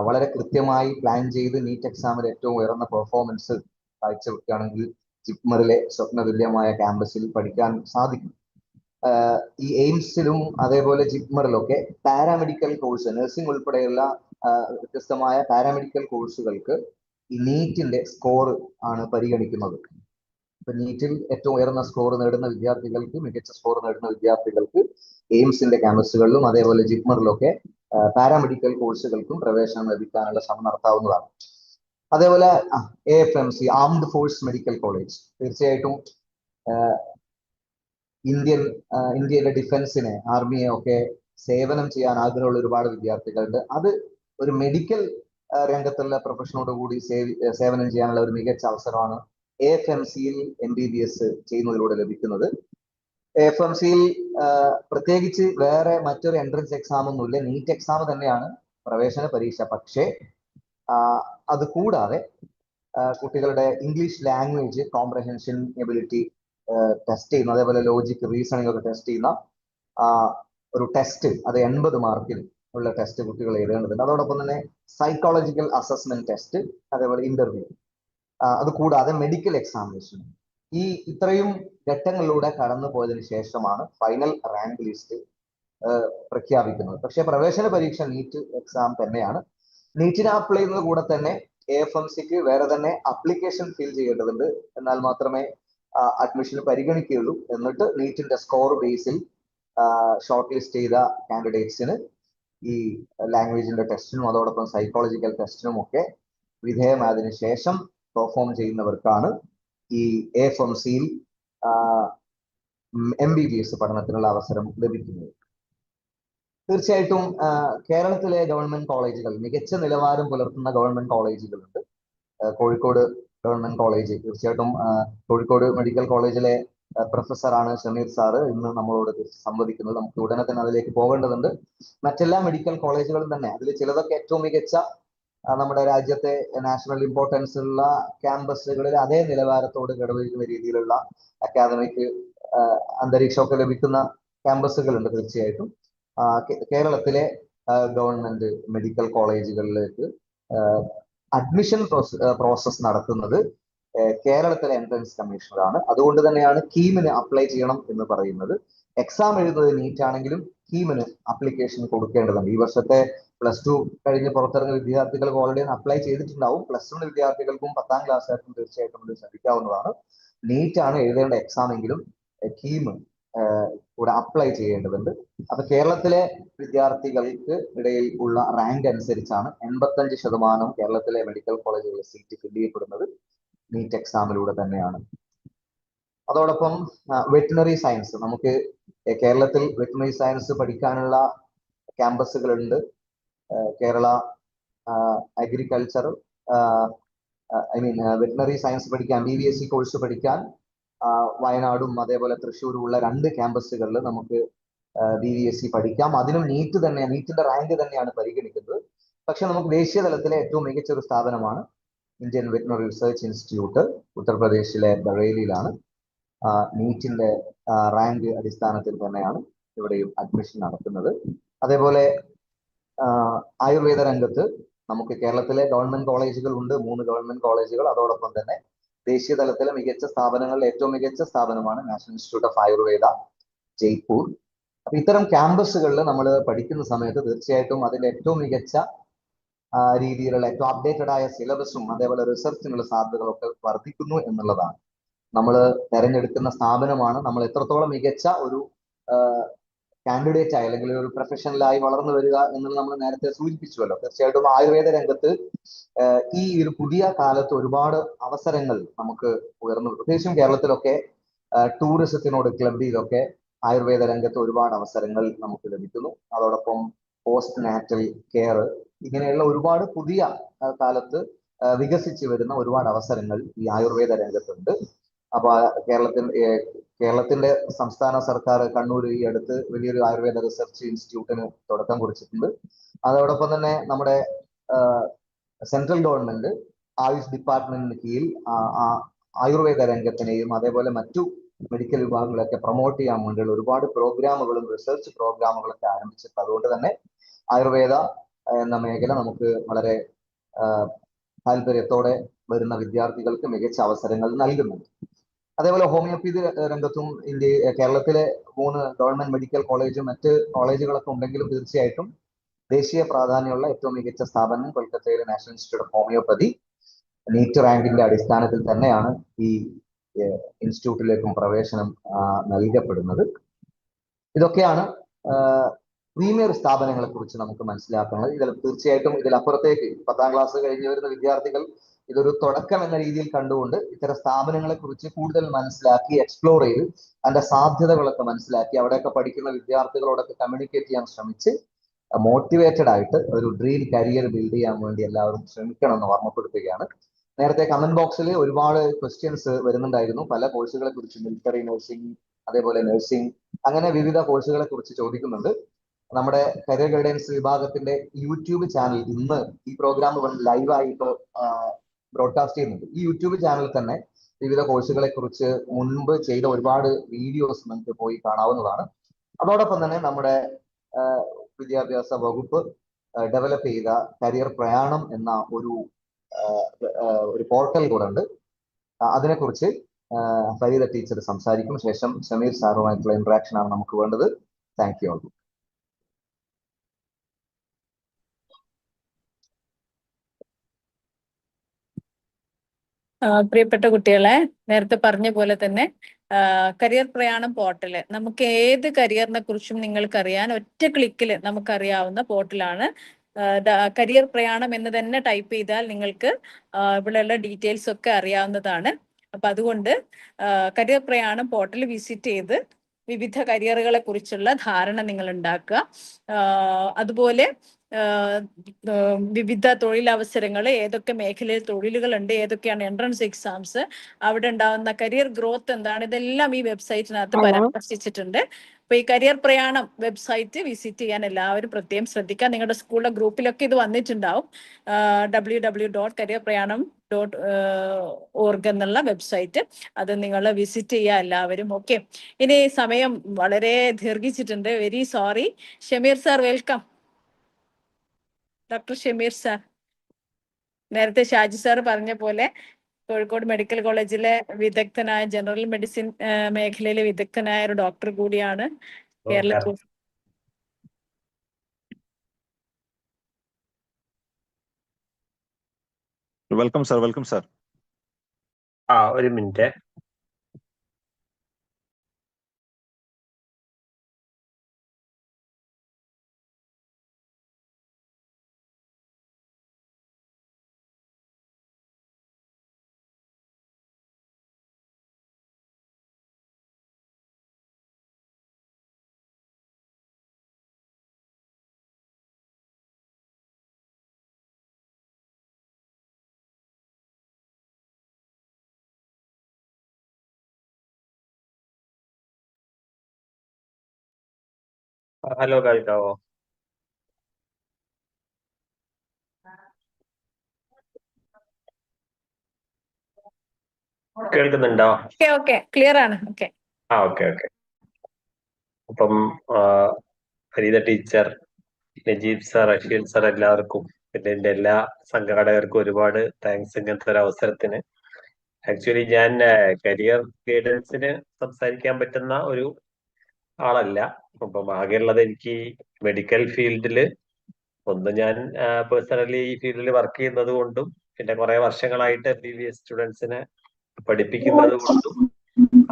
വളരെ കൃത്യമായി പ്ലാൻ ചെയ്ത് നീറ്റ് എക്സാമിൽ ഏറ്റവും ഉയർന്ന പെർഫോമൻസ് കാഴ്ചവെക്കുകയാണെങ്കിൽ ജിപ്മറിലെ സ്വപ്നതുല്യമായ ക്യാമ്പസിൽ പഠിക്കാൻ സാധിക്കും. ഈ എയിംസിലും അതേപോലെ ജിപ്മറിലൊക്കെ പാരാമെഡിക്കൽ കോഴ്സ്, നഴ്സിംഗ് ഉൾപ്പെടെയുള്ള വ്യത്യസ്തമായ പാരാമെഡിക്കൽ കോഴ്സുകൾക്ക് ഈ നീറ്റിന്റെ സ്കോർ ആണ് പരിഗണിക്കുന്നത്. ഇപ്പൊ നീറ്റിൽ ഏറ്റവും ഉയർന്ന സ്കോർ നേടുന്ന വിദ്യാർത്ഥികൾക്ക്, മികച്ച സ്കോർ നേടുന്ന വിദ്യാർത്ഥികൾക്ക് എയിംസിന്റെ ക്യാമ്പസുകളിലും അതേപോലെ ജിപ്മറിലൊക്കെ പാരാമെഡിക്കൽ കോഴ്സുകൾക്കും പ്രവേശനം ലഭിക്കാനുള്ള ശ്രമം നടത്താവുന്നതാണ്. അതേപോലെ AFMC, armed force medical college, തീർച്ചയായിട്ടും ഇന്ത്യയിലെ ഡിഫൻസിനെ, ആർമിയെ ഒക്കെ സേവനം ചെയ്യാൻ ആഗ്രഹമുള്ള ഒരുപാട് വിദ്യാർത്ഥികളുണ്ട്. അത് ഒരു മെഡിക്കൽ രംഗത്തുള്ള പ്രൊഫഷനോട് കൂടി സേവനം ചെയ്യാനുള്ള ഒരു മികച്ച അവസരമാണ് AFMCയിൽ MBBS ചെയ്യുന്നതിലൂടെ ലഭിക്കുന്നത്. AFMCയിൽ പ്രത്യേകിച്ച് വേറെ മറ്റൊരു എൻട്രൻസ് എക്സാം ഒന്നുമില്ല, നീറ്റ് എക്സാം തന്നെയാണ് പ്രവേശന പരീക്ഷ. പക്ഷേ അത് കൂടാതെ കുട്ടികളുടെ English language comprehension ability test ചെയ്യുന്ന, അതേപോലെ ലോജിക് റീസണിംഗ് ഒക്കെ ടെസ്റ്റ് ചെയ്യുന്ന ഒരു ടെസ്റ്റ്, അത് 80 മാർക്കിന് ഉള്ള ടെസ്റ്റ് കുട്ടികൾ എഴുതേണ്ടതുണ്ട്. അതോടൊപ്പം തന്നെ സൈക്കോളജിക്കൽ അസസ്മെന്റ് ടെസ്റ്റ്, അതേപോലെ ഇന്റർവ്യൂ, അത് കൂടാതെ മെഡിക്കൽ എക്സാമിനേഷൻ. ഇത്രയും ഘട്ടങ്ങളിലൂടെ കടന്നു പോയതിനു ശേഷമാണ് ഫൈനൽ റാങ്ക് ലിസ്റ്റ് പ്രഖ്യാപിക്കുന്നത്. പക്ഷേ പ്രവേശന പരീക്ഷ നീറ്റ് എക്സാം തന്നെയാണ്. നീറ്റിന് അപ്ലൈ ചെയ്യുന്നത് കൂടെ തന്നെ AFMCക്ക് വേറെ തന്നെ അപ്ലിക്കേഷൻ ഫിൽ ചെയ്യേണ്ടതുണ്ട്. എന്നാൽ മാത്രമേ അഡ്മിഷന് പരിഗണിക്കുകയുള്ളൂ. എന്നിട്ട് നീറ്റിന്റെ സ്കോർ ബേസിൽ ഷോർട്ട് ലിസ്റ്റ് ചെയ്ത കാൻഡിഡേറ്റ്സിന് ഈ ലാംഗ്വേജിന്റെ ടെസ്റ്റിനും അതോടൊപ്പം സൈക്കോളജിക്കൽ ടെസ്റ്റിനും ഒക്കെ വിധേയമായതിനു ശേഷം പെർഫോം ചെയ്യുന്നവർക്കാണ് ഈ AFMCയിൽ MBBS പഠനത്തിനുള്ള അവസരം ലഭിക്കുന്നത്. തീർച്ചയായിട്ടും കേരളത്തിലെ ഗവൺമെന്റ് കോളേജുകൾ, മികച്ച നിലവാരം പുലർത്തുന്ന ഗവൺമെന്റ് കോളേജുകളുണ്ട്. കോഴിക്കോട് ഗവൺമെന്റ് കോളേജ്, തീർച്ചയായിട്ടും കോഴിക്കോട് മെഡിക്കൽ കോളേജിലെ പ്രൊഫസറാണ് ഷമീർ സാറ് ഇന്ന് നമ്മളോട് സംവദിക്കുന്നത്. നമുക്ക് ഉടനെ തന്നെ അതിലേക്ക് പോകേണ്ടതുണ്ട്. മറ്റെല്ലാ മെഡിക്കൽ കോളേജുകളും തന്നെ, അതിൽ ചിലതൊക്കെ ഏറ്റവും മികച്ച നമ്മുടെ രാജ്യത്തെ നാഷണൽ ഇമ്പോർട്ടൻസ് ഉള്ള ക്യാമ്പസുകളിൽ അതേ നിലവാരത്തോട് ഘടകവയ്ക്കുന്ന രീതിയിലുള്ള അക്കാദമിക് അന്തരീക്ഷമൊക്കെ ലഭിക്കുന്ന ക്യാമ്പസുകളുണ്ട്. തീർച്ചയായിട്ടും കേരളത്തിലെ ഗവൺമെന്റ് മെഡിക്കൽ കോളേജുകളിലേക്ക് അഡ്മിഷൻ പ്രോസസ് നടത്തുന്നത് കേരളത്തിലെ എൻട്രൻസ് കമ്മീഷണറാണ്. അതുകൊണ്ട് തന്നെയാണ് കീമിന് അപ്ലൈ ചെയ്യണം എന്ന് പറയുന്നത്. എക്സാം എഴുതുന്നത് നീറ്റ് ആണെങ്കിലും കീമിന് അപ്ലിക്കേഷൻ കൊടുക്കേണ്ടതുണ്ട്. ഈ വർഷത്തെ +2 കഴിഞ്ഞ് പുറത്തിറങ്ങിയ വിദ്യാർത്ഥികൾക്ക് ഓൾറെഡി അപ്ലൈ ചെയ്തിട്ടുണ്ടാവും. +1 വിദ്യാർത്ഥികൾക്കും 10ാം ക്ലാസ്സുകാർക്കും തീർച്ചയായിട്ടും ഇത് ശ്രമിക്കാവുന്നതാണ്. നീറ്റ് ആണ് എഴുതേണ്ട എക്സാം എങ്കിലും കീം കൂടെ അപ്ലൈ ചെയ്യേണ്ടതുണ്ട്. അപ്പൊ കേരളത്തിലെ വിദ്യാർത്ഥികൾക്ക് ഇടയിൽ ഉള്ള റാങ്ക് അനുസരിച്ചാണ് 85% കേരളത്തിലെ മെഡിക്കൽ കോളേജുകളിലെ സീറ്റ് ഫില്ല് ചെയ്യപ്പെടുന്നത് നീറ്റ് എക്സാമിലൂടെ തന്നെയാണ്. അതോടൊപ്പം വെറ്റിനറി സയൻസ്, നമുക്ക് കേരളത്തിൽ വെറ്റിനറി സയൻസ് പഠിക്കാനുള്ള ക്യാമ്പസുകളുണ്ട്. കേരള അഗ്രികൾച്ചർ വെറ്റിനറി സയൻസ് പഠിക്കാൻ, MBBS കോഴ്സ് പഠിക്കാൻ വയനാടും അതേപോലെ തൃശ്ശൂരും ഉള്ള 2 ക്യാമ്പസുകളിൽ നമുക്ക് BBSc പഠിക്കാം. അതിനും നീറ്റിന്റെ റാങ്ക് തന്നെയാണ് പരിഗണിക്കുന്നത്. പക്ഷെ നമുക്ക് ദേശീയ തലത്തിലെ ഏറ്റവും മികച്ച ഒരു സ്ഥാപനമാണ് ഇന്ത്യൻ വെറ്റിനറി റിസർച്ച് ഇൻസ്റ്റിറ്റ്യൂട്ട്, ഉത്തർപ്രദേശിലെ ബറേലിയിലാണ്. നീറ്റിന്റെ റാങ്ക് അടിസ്ഥാനത്തിൽ തന്നെയാണ് ഇവിടെയും അഡ്മിഷൻ നടത്തുന്നത്. അതേപോലെ ആയുർവേദ രംഗത്ത് നമുക്ക് കേരളത്തിലെ ഗവൺമെന്റ് കോളേജുകൾ ഉണ്ട്, 3 ഗവൺമെന്റ് കോളേജുകൾ. അതോടൊപ്പം തന്നെ ദേശീയ തലത്തിലെ മികച്ച സ്ഥാപനങ്ങളിൽ ഏറ്റവും മികച്ച സ്ഥാപനമാണ് national institute of Ayurveda, Jaipur. അപ്പൊ ഇത്തരം ക്യാമ്പസുകളിൽ നമ്മൾ പഠിക്കുന്ന സമയത്ത് തീർച്ചയായിട്ടും അതിന്റെ ഏറ്റവും മികച്ച രീതിയിലുള്ള ഏറ്റവും അപ്ഡേറ്റഡ് ആയ സിലബസും അതേപോലെ റിസർച്ചിനുള്ള സാധ്യതകളൊക്കെ വർദ്ധിക്കുന്നു എന്നുള്ളതാണ്. നമ്മൾ തെരഞ്ഞെടുക്കുന്ന സ്ഥാപനമാണ് നമ്മൾ എത്രത്തോളം മികച്ച ഒരു കാൻഡിഡേറ്റ് ആയി അല്ലെങ്കിൽ ഒരു പ്രൊഫഷണലായി വളർന്നു വരിക എന്നുള്ളത് നമ്മൾ നേരത്തെ സൂചിപ്പിച്ചുവല്ലോ. തീർച്ചയായിട്ടും ആയുർവേദ രംഗത്ത് ഈ ഒരു പുതിയ കാലത്ത് ഒരുപാട് അവസരങ്ങൾ നമുക്ക് ഉയർന്നു, പ്രത്യേകിച്ചും കേരളത്തിലൊക്കെ ടൂറിസത്തിനോട് ക്ലബ് ചെയ്തൊക്കെ ആയുർവേദ രംഗത്ത് ഒരുപാട് അവസരങ്ങൾ നമുക്ക് ലഭിക്കുന്നു. അതോടൊപ്പം പോസ്റ്റ് നാറ്റൽ കെയർ, ഇങ്ങനെയുള്ള ഒരുപാട് പുതിയ കാലത്ത് വികസിച്ചു വരുന്ന ഒരുപാട് അവസരങ്ങൾ ഈ ആയുർവേദ രംഗത്തുണ്ട്. അപ്പൊ കേരളത്തിന്റെ സംസ്ഥാന സർക്കാർ കണ്ണൂർ ഈ അടുത്ത് വലിയൊരു ആയുർവേദ റിസർച്ച് ഇൻസ്റ്റിറ്റ്യൂട്ടിന് തുടക്കം കുറിച്ചിട്ടുണ്ട്. അതോടൊപ്പം തന്നെ നമ്മുടെ സെൻട്രൽ ഗവൺമെന്റ് ആയുഷ് ഡിപ്പാർട്ട്മെന്റിന് കീഴിൽ ആയുർവേദ രംഗത്തിനെയും അതേപോലെ മറ്റു മെഡിക്കൽ വിഭാഗങ്ങളൊക്കെ പ്രൊമോട്ട് ചെയ്യാൻ വേണ്ടിയുള്ള ഒരുപാട് പ്രോഗ്രാമുകളും റിസർച്ച് പ്രോഗ്രാമുകളൊക്കെ ആരംഭിച്ചിട്ടുണ്ട്. അതുകൊണ്ട് തന്നെ ആയുർവേദ എന്ന മേഖല നമുക്ക് വളരെ താല്പര്യത്തോടെ വരുന്ന വിദ്യാർത്ഥികൾക്ക് മികച്ച അവസരങ്ങൾ നൽകുന്നുണ്ട്. അതേപോലെ ഹോമിയോപ്പതി രംഗത്തും കേരളത്തിലെ 3 ഗവൺമെന്റ് മെഡിക്കൽ കോളേജും മറ്റ് കോളേജുകളൊക്കെ ഉണ്ടെങ്കിലും തീർച്ചയായിട്ടും ദേശീയ പ്രാധാന്യമുള്ള ഏറ്റവും മികച്ച സ്ഥാപനം കൊൽക്കത്തയിലെ national institute of homoeopathy NEET റാങ്കിന്റെ അടിസ്ഥാനത്തിൽ തന്നെയാണ് ഈ ഇൻസ്റ്റിറ്റ്യൂട്ടിലേക്കും പ്രവേശനം നൽകപ്പെടുന്നത്. ഇതൊക്കെയാണ് പ്രീമിയർ സ്ഥാപനങ്ങളെ കുറിച്ച് നമുക്ക് മനസ്സിലാക്കുന്നത്. തീർച്ചയായിട്ടും ഇതിലപ്പുറത്തേക്ക് 10ാം ക്ലാസ് കഴിഞ്ഞ് വരുന്ന വിദ്യാർത്ഥികൾ ഇതൊരു തുടക്കം എന്ന രീതിയിൽ കണ്ടുകൊണ്ട് ഇത്തരം സ്ഥാപനങ്ങളെ കുറിച്ച് കൂടുതൽ മനസ്സിലാക്കി എക്സ്പ്ലോർ ചെയ്ത് അതിന്റെ സാധ്യതകളൊക്കെ മനസ്സിലാക്കി അവിടെയൊക്കെ പഠിക്കുന്ന വിദ്യാർത്ഥികളോടൊക്കെ കമ്മ്യൂണിക്കേറ്റ് ചെയ്യാൻ ശ്രമിച്ച് മോട്ടിവേറ്റഡ് ആയിട്ട് ഒരു ഡ്രീം കരിയർ ബിൽഡ് ചെയ്യാൻ വേണ്ടി എല്ലാവരും ശ്രമിക്കണം എന്ന് ഓർമ്മപ്പെടുത്തുകയാണ്. നേരത്തെ കമന്റ് ബോക്സിൽ ഒരുപാട് ക്വസ്റ്റ്യൻസ് വരുന്നുണ്ടായിരുന്നു പല കോഴ്സുകളെ കുറിച്ച്, മിലിറ്ററി നഴ്സിംഗ്, അതേപോലെ നഴ്സിംഗ്, അങ്ങനെ വിവിധ കോഴ്സുകളെ കുറിച്ച് ചോദിക്കുന്നുണ്ട്. നമ്മുടെ കരിയർ ഗൈഡൻസ് വിഭാഗത്തിന്റെ യൂട്യൂബ് ചാനൽ ഇന്ന് ഈ പ്രോഗ്രാം ലൈവായിട്ട് ബ്രോഡ്കാസ്റ്റ് ചെയ്യുന്നുണ്ട്. ഈ യൂട്യൂബ് ചാനൽ തന്നെ വിവിധ കോഴ്സുകളെ കുറിച്ച് മുൻപ് ചെയ്ത ഒരുപാട് വീഡിയോസ് നിങ്ങൾക്ക് പോയി കാണാവുന്നതാണ്. അതോടൊപ്പം തന്നെ നമ്മുടെ വിദ്യാഭ്യാസ വകുപ്പ് ഡെവലപ്പ് ചെയ്ത കരിയർ പ്രയാണം എന്ന ഒരു പോർട്ടൽ കൂടെ ഉണ്ട്. അതിനെക്കുറിച്ച് ഫരീദ ടീച്ചർ സംസാരിക്കും. ശേഷം ഷമീർ സാറുമായിട്ടുള്ള ഇന്ററാക്ഷൻ ആണ് നമുക്ക് വേണ്ടത്. Thank you. പ്രിയപ്പെട്ട കുട്ടികളെ, നേരത്തെ പറഞ്ഞ പോലെ തന്നെ കരിയർ പ്രയാണം പോർട്ടല് നമുക്ക് ഏത് കരിയറിനെ കുറിച്ചും നിങ്ങൾക്കറിയാൻ ഒറ്റ ക്ലിക്കിൽ നമുക്കറിയാവുന്ന പോർട്ടലാണ്. കരിയർ പ്രയാണം എന്ന് തന്നെ ടൈപ്പ് ചെയ്താൽ നിങ്ങൾക്ക് ഇവിടെയുള്ള ഡീറ്റെയിൽസ് ഒക്കെ അറിയാവുന്നതാണ്. അപ്പൊ അതുകൊണ്ട് കരിയർ പ്രയാണം പോർട്ടൽ വിസിറ്റ് ചെയ്ത് വിവിധ കരിയറുകളെ കുറിച്ചുള്ള ധാരണ നിങ്ങൾ ഉണ്ടാക്കുക. അതുപോലെ വിവിധ തൊഴിലവസരങ്ങൾ, ഏതൊക്കെ മേഖലയിൽ തൊഴിലുകളുണ്ട്, ഏതൊക്കെയാണ് എൻട്രൻസ് എക്സാംസ്, അവിടെ ഉണ്ടാവുന്ന കരിയർ ഗ്രോത്ത് എന്താണ്, ഇതെല്ലാം ഈ വെബ്സൈറ്റിനകത്ത് പരാമർശിച്ചിട്ടുണ്ട്. അപ്പൊ ഈ കരിയർ പ്രയാണം വെബ്സൈറ്റ് വിസിറ്റ് ചെയ്യാൻ എല്ലാവരും പ്രത്യേകം ശ്രദ്ധിക്കുക. നിങ്ങളുടെ സ്കൂളിലെ ഗ്രൂപ്പിലൊക്കെ ഇത് വന്നിട്ടുണ്ടാവും. www.careerprayanam.org എന്നുള്ള വെബ്സൈറ്റ്, അത് നിങ്ങൾ വിസിറ്റ് ചെയ്യുക എല്ലാവരും. ഓക്കെ, ഇനി സമയം വളരെ ദീർഘിച്ചിട്ടുണ്ട്. Very sorry. Shameer sir, welcome. Doctor Shameer sir, നേരത്തെ ഷാജി സാർ പറഞ്ഞ പോലെ കോഴിക്കോട് മെഡിക്കൽ കോളേജിലെ വിദഗ്ധനായ, ജനറൽ മെഡിസിൻ മേഖലയിലെ വിദഗ്ധനായ ഒരു ഡോക്ടർ കൂടിയാണ്. കേരളത്തിൽ വെൽക്കം സാർ, വെൽക്കം സാർ. ഒരു മിനിറ്റ്. ഹലോ, കേൾക്കാവോ? കേൾക്കുന്നുണ്ടോ? ഓക്കെ, ക്ലിയർ ആണ്. Okay, okay. അപ്പം Fareeda teacher, Najeeb sir, Asheel sir, എല്ലാവർക്കും, പിന്നെ എന്റെ എല്ലാ സംഘാടകർക്കും ഒരുപാട് താങ്ക്സ് ഇങ്ങനത്തെ ഒരു അവസരത്തിന്. ആക്ച്വലി ഞാൻ കരിയർ ഗൈഡൻസിന് സംസാരിക്കാൻ പറ്റുന്ന ഒരു ആളല്ല. അപ്പം ആകെയുള്ളത് എനിക്ക് മെഡിക്കൽ ഫീൽഡില് ഞാൻ പേഴ്സണലി ഈ ഫീൽഡിൽ വർക്ക് ചെയ്യുന്നത് കൊണ്ടും, പിന്നെ കുറെ വർഷങ്ങളായിട്ട് MBBS സ്റ്റുഡൻസിനെ പഠിപ്പിക്കുന്നത് കൊണ്ടും